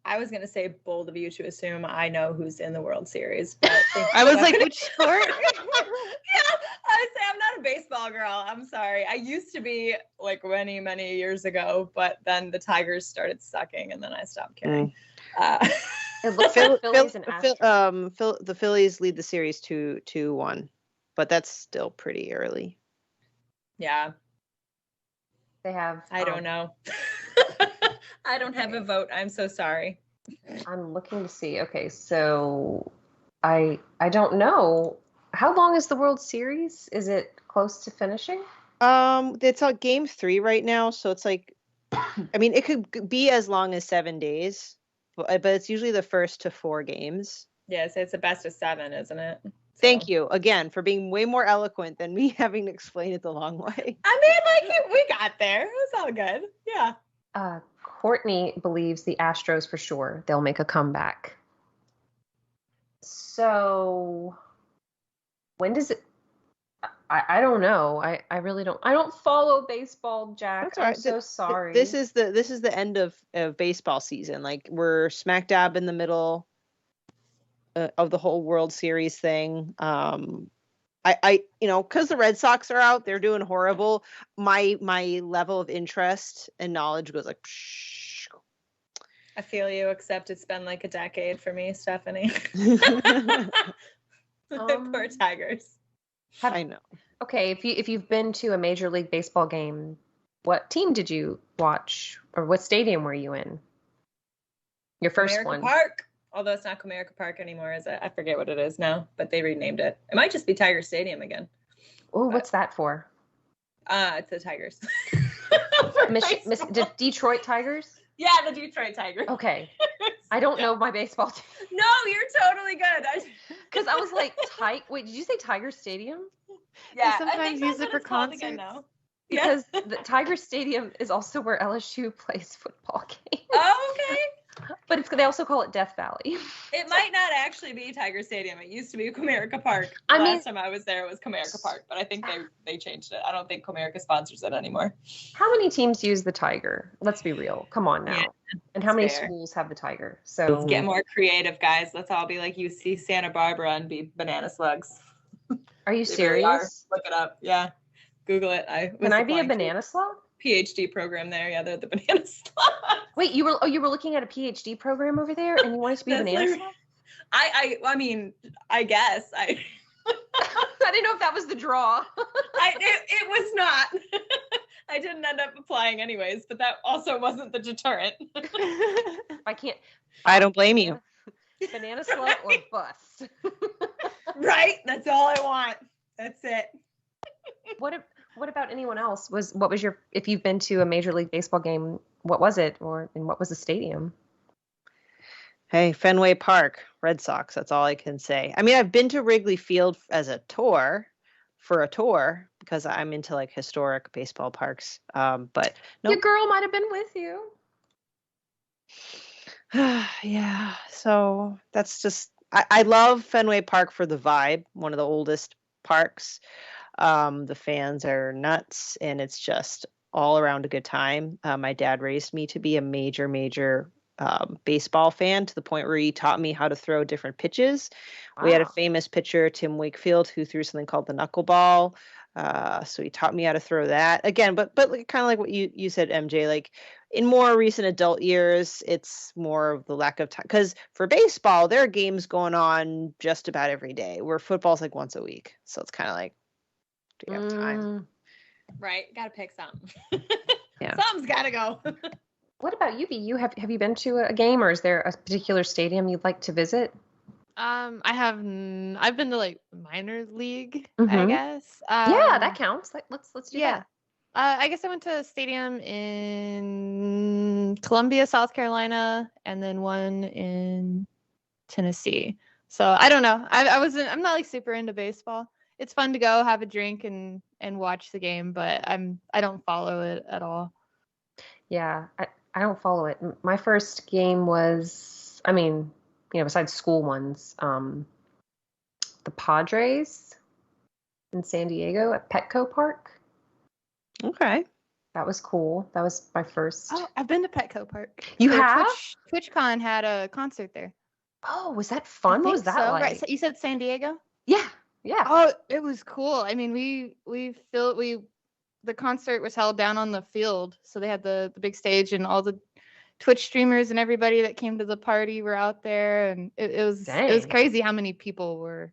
I was going to say bold of you to assume I know who's in the World Series. But I was like, which sport? Yeah, I say I'm not a baseball girl. I'm sorry. I used to be like many, many years ago, but then the Tigers started sucking and then I stopped caring. It looks like Phillies and Astros. The Phillies lead the series 2-1, but that's still pretty early. Yeah. They have. I don't know. I don't have a vote. I'm so sorry. I'm looking to see. Okay, so I don't know. How long is the World Series? Is it close to finishing? It's on game 3 right now, so it's like, I mean, it could be as long as 7 days, but it's usually the first to 4 games Yes, it's a best of 7, isn't it? Thank you again for being way more eloquent than me having to explain it the long way. I mean, like, we got there. It was all good. Yeah. Courtney believes the Astros for sure. They'll make a comeback. So when does it? I don't know. I really don't. I don't follow baseball, Jack. That's all right. I'm so sorry. This is the end of baseball season. Like, we're smack dab in the middle of the whole World Series thing. I because the Red Sox are out, they're doing horrible. My level of interest and knowledge goes like, psh. I feel you, except it's been like a decade for me, Stephanie. Poor Tigers. I know. Okay, if you've been to a Major League Baseball game, what team did you watch, or what stadium were you in? Your first Comerica one. Park. Although it's not Comerica Park anymore, is it? I forget what it is now, but they renamed it. It might just be Tiger Stadium again. Oh, what's that for? It's the Tigers. Detroit Tigers? Yeah, the Detroit Tigers. Okay. I don't know my baseball team. No, you're totally good. Because I was like, wait, did you say Tiger Stadium? Yeah, They sometimes I think use that's it what for it's called again concerts. now. Because the Tiger Stadium is also where LSU plays football games. Oh, okay. But they also call it Death Valley. It might not actually be Tiger Stadium. It used to be Comerica Park. Last time I was there, it was Comerica Park, but I think they changed it. I don't think Comerica sponsors it anymore. How many teams use the Tiger? Let's be real. Come on now. Yeah, and how many fair. schools have the Tiger? So Let's get more creative, guys. Let's all be like UC Santa Barbara and be banana slugs. Are you They really are. serious? Look it up. Yeah. Google it. Can I be a banana slug? PhD program there. Yeah, they're the banana slug. Wait, you were looking at a PhD program over there, and you wanted to be a That's banana like- slug? I mean, I guess I didn't know if that was the draw. it was not. I didn't end up applying anyways, but that also wasn't the deterrent. I can't. I don't blame you. Banana slug or bust. Right? That's all I want. That's it. What about anyone else? If you've been to a Major League Baseball game, what was it, and what was the stadium? Hey, Fenway Park, Red Sox. That's all I can say. I mean, I've been to Wrigley Field for a tour because I'm into like historic baseball parks. But no. Your girl might have been with you. Yeah. So that's just I love Fenway Park for the vibe. One of the oldest parks. The fans are nuts, and it's just all around a good time. My dad raised me to be a major baseball fan to the point where he taught me how to throw different pitches. Wow. We had a famous pitcher, Tim Wakefield, who threw something called the knuckleball. So he taught me how to throw that again, but like, kind of like what you said, MJ, like in more recent adult years, it's more of the lack of time. Because for baseball, there are games going on just about every day, where football's like once a week. So it's kind of like, do you have time? Right. Got to pick something. Yeah. Something's got to go. What about you, B? Have you been to a game, or is there a particular stadium you'd like to visit? I've been to like minor league, Mhm. I guess. Yeah, that counts. Let's do that. I guess I went to a stadium in Columbia, South Carolina, and then one in Tennessee. So I don't know. I'm not like super into baseball. It's fun to go have a drink and watch the game, but I don't follow it at all. Yeah, I don't follow it. My first game was, I mean, besides school ones, the Padres in San Diego at Petco Park. Okay. That was cool. That was my first. Oh, I've been to Petco Park. You have? TwitchCon had a concert there. Oh, was that fun? What was that like? Right. So you said San Diego? Yeah. Oh, it was cool. I mean, the concert was held down on the field, so they had the big stage, and all the Twitch streamers and everybody that came to the party were out there, and it was crazy how many people were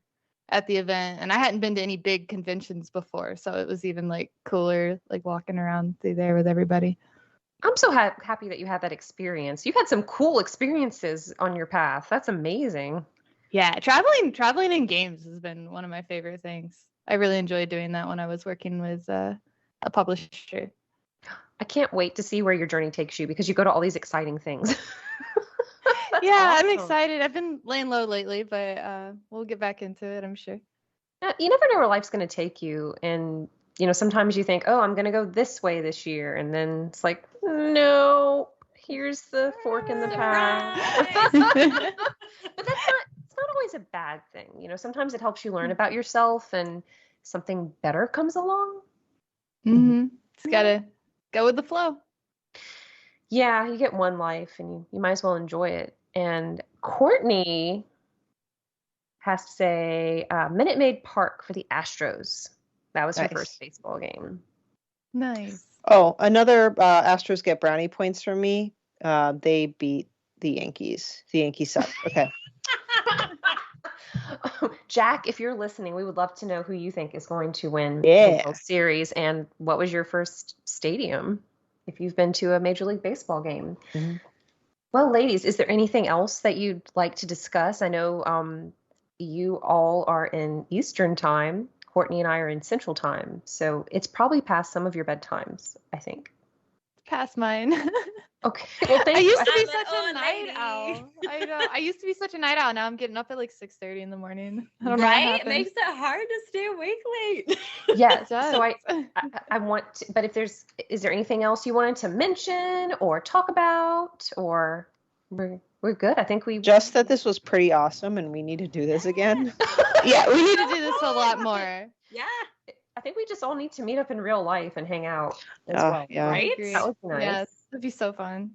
at the event. And I hadn't been to any big conventions before, so it was even like cooler, like walking around through there with everybody. I'm so happy that you had that experience. You've had some cool experiences on your path. That's amazing. Yeah, traveling in games has been one of my favorite things. I really enjoyed doing that when I was working with a publisher. I can't wait to see where your journey takes you, because you go to all these exciting things. Yeah, I'm awesome. excited. I've been laying low lately, but we'll get back into it, I'm sure. You never know where life's going to take you. And, sometimes you think, oh, I'm going to go this way this year. And then it's like, no, here's the fork in the path. Surprise! But it's not always a bad thing. Sometimes it helps you learn about yourself and something better comes along. Mm-hmm. Just gotta go with the flow. Yeah, you get one life and you might as well enjoy it. And Courtney has to say Minute Maid Park for the Astros. That was her Nice. first baseball game. Nice. Oh, another Astros get brownie points from me. They beat the Yankees. The Yankees suck. Okay. Jack, if you're listening, we would love to know who you think is going to win Yeah. the World Series and what was your first stadium if you've been to a Major League Baseball game. Mhm. Well, ladies, is there anything else that you'd like to discuss? I know you all are in Eastern time. Courtney and I are in Central time. So it's probably past some of your bedtimes, I think. Past mine. Okay. Well, thank I you. used to be I'm an such a old night lady. owl. I know. I used to be such a night owl. Now I'm getting up at like 6:30 in the morning. I don't know what Right? It happened. makes it hard to stay awake late. Yes. It So does. I want to, but is there anything else you wanted to mention or talk about, or we're good? I think we Just that this was pretty awesome and we need to do this again. Yeah, we need to do this a lot more. Yeah. I think we just all need to meet up in real life and hang out as Oh, well. yeah. Right? Agree. That would be nice. Yes, that'd be so fun.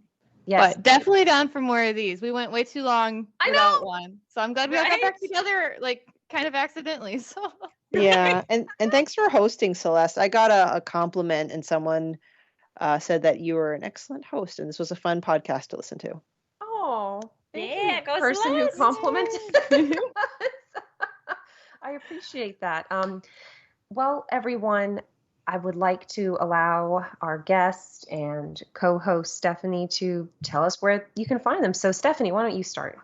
Yes. But definitely down for more of these. We went way too long I without know. one. So I'm glad we all got back Right? together, like kind of accidentally. So Yeah. And thanks for hosting, Celeste. I got a compliment and someone said that you were an excellent host and this was a fun podcast to listen to. Oh, thank Yeah, you, go person who Celeste. complimented. I appreciate that. Well, everyone, I would like to allow our guest and co-host Stephanie to tell us where you can find them. So, Stephanie, why don't you start?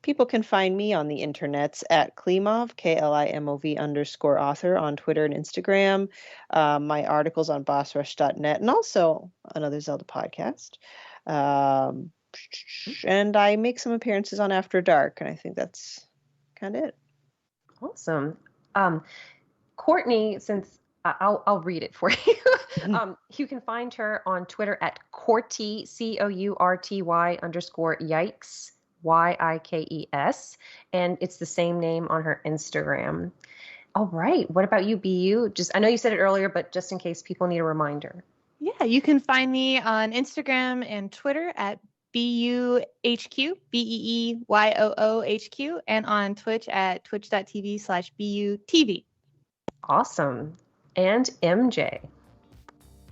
People can find me on the internets at Klimov, KLIMOV_author on Twitter and Instagram. My articles on bossrush.net and also another Zelda podcast. And I make some appearances on After Dark, and I think that's kind of it. Awesome. Courtney, since I'll read it for you. You can find her on Twitter at Courty, COURTY_yikes, YIKES, and it's the same name on her Instagram. All right. What about you, BU? I know you said it earlier, but just in case people need a reminder. yeah, you can find me on Instagram and Twitter at BUHQ, BEEYOOHQ, and on Twitch at twitch.tv/BUTV. Awesome. And MJ.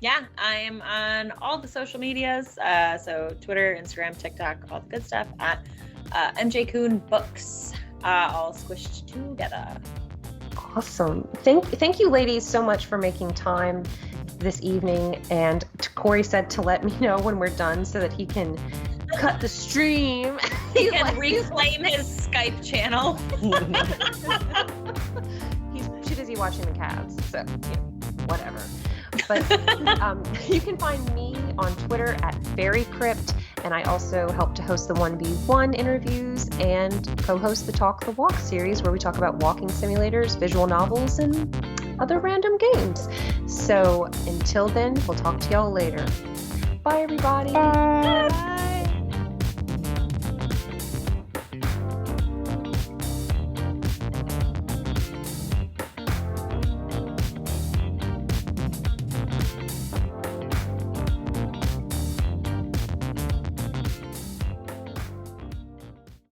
Yeah, I'm on all the social medias. So Twitter, Instagram, TikTok, all the good stuff at MJ Kuhn Books, all squished together. Awesome. Thank you, ladies, so much for making time this evening. And Corey said to let me know when we're done so that he can cut the stream. He can reclaim his Skype channel. He's too busy watching the Cavs, so whatever. But you can find me on Twitter at FairyCrypt, and I also help to host the 1v1 interviews and co-host the Talk the Walk series, where we talk about walking simulators, visual novels, and other random games. So until then, we'll talk to y'all later. Bye, everybody. Bye. Bye.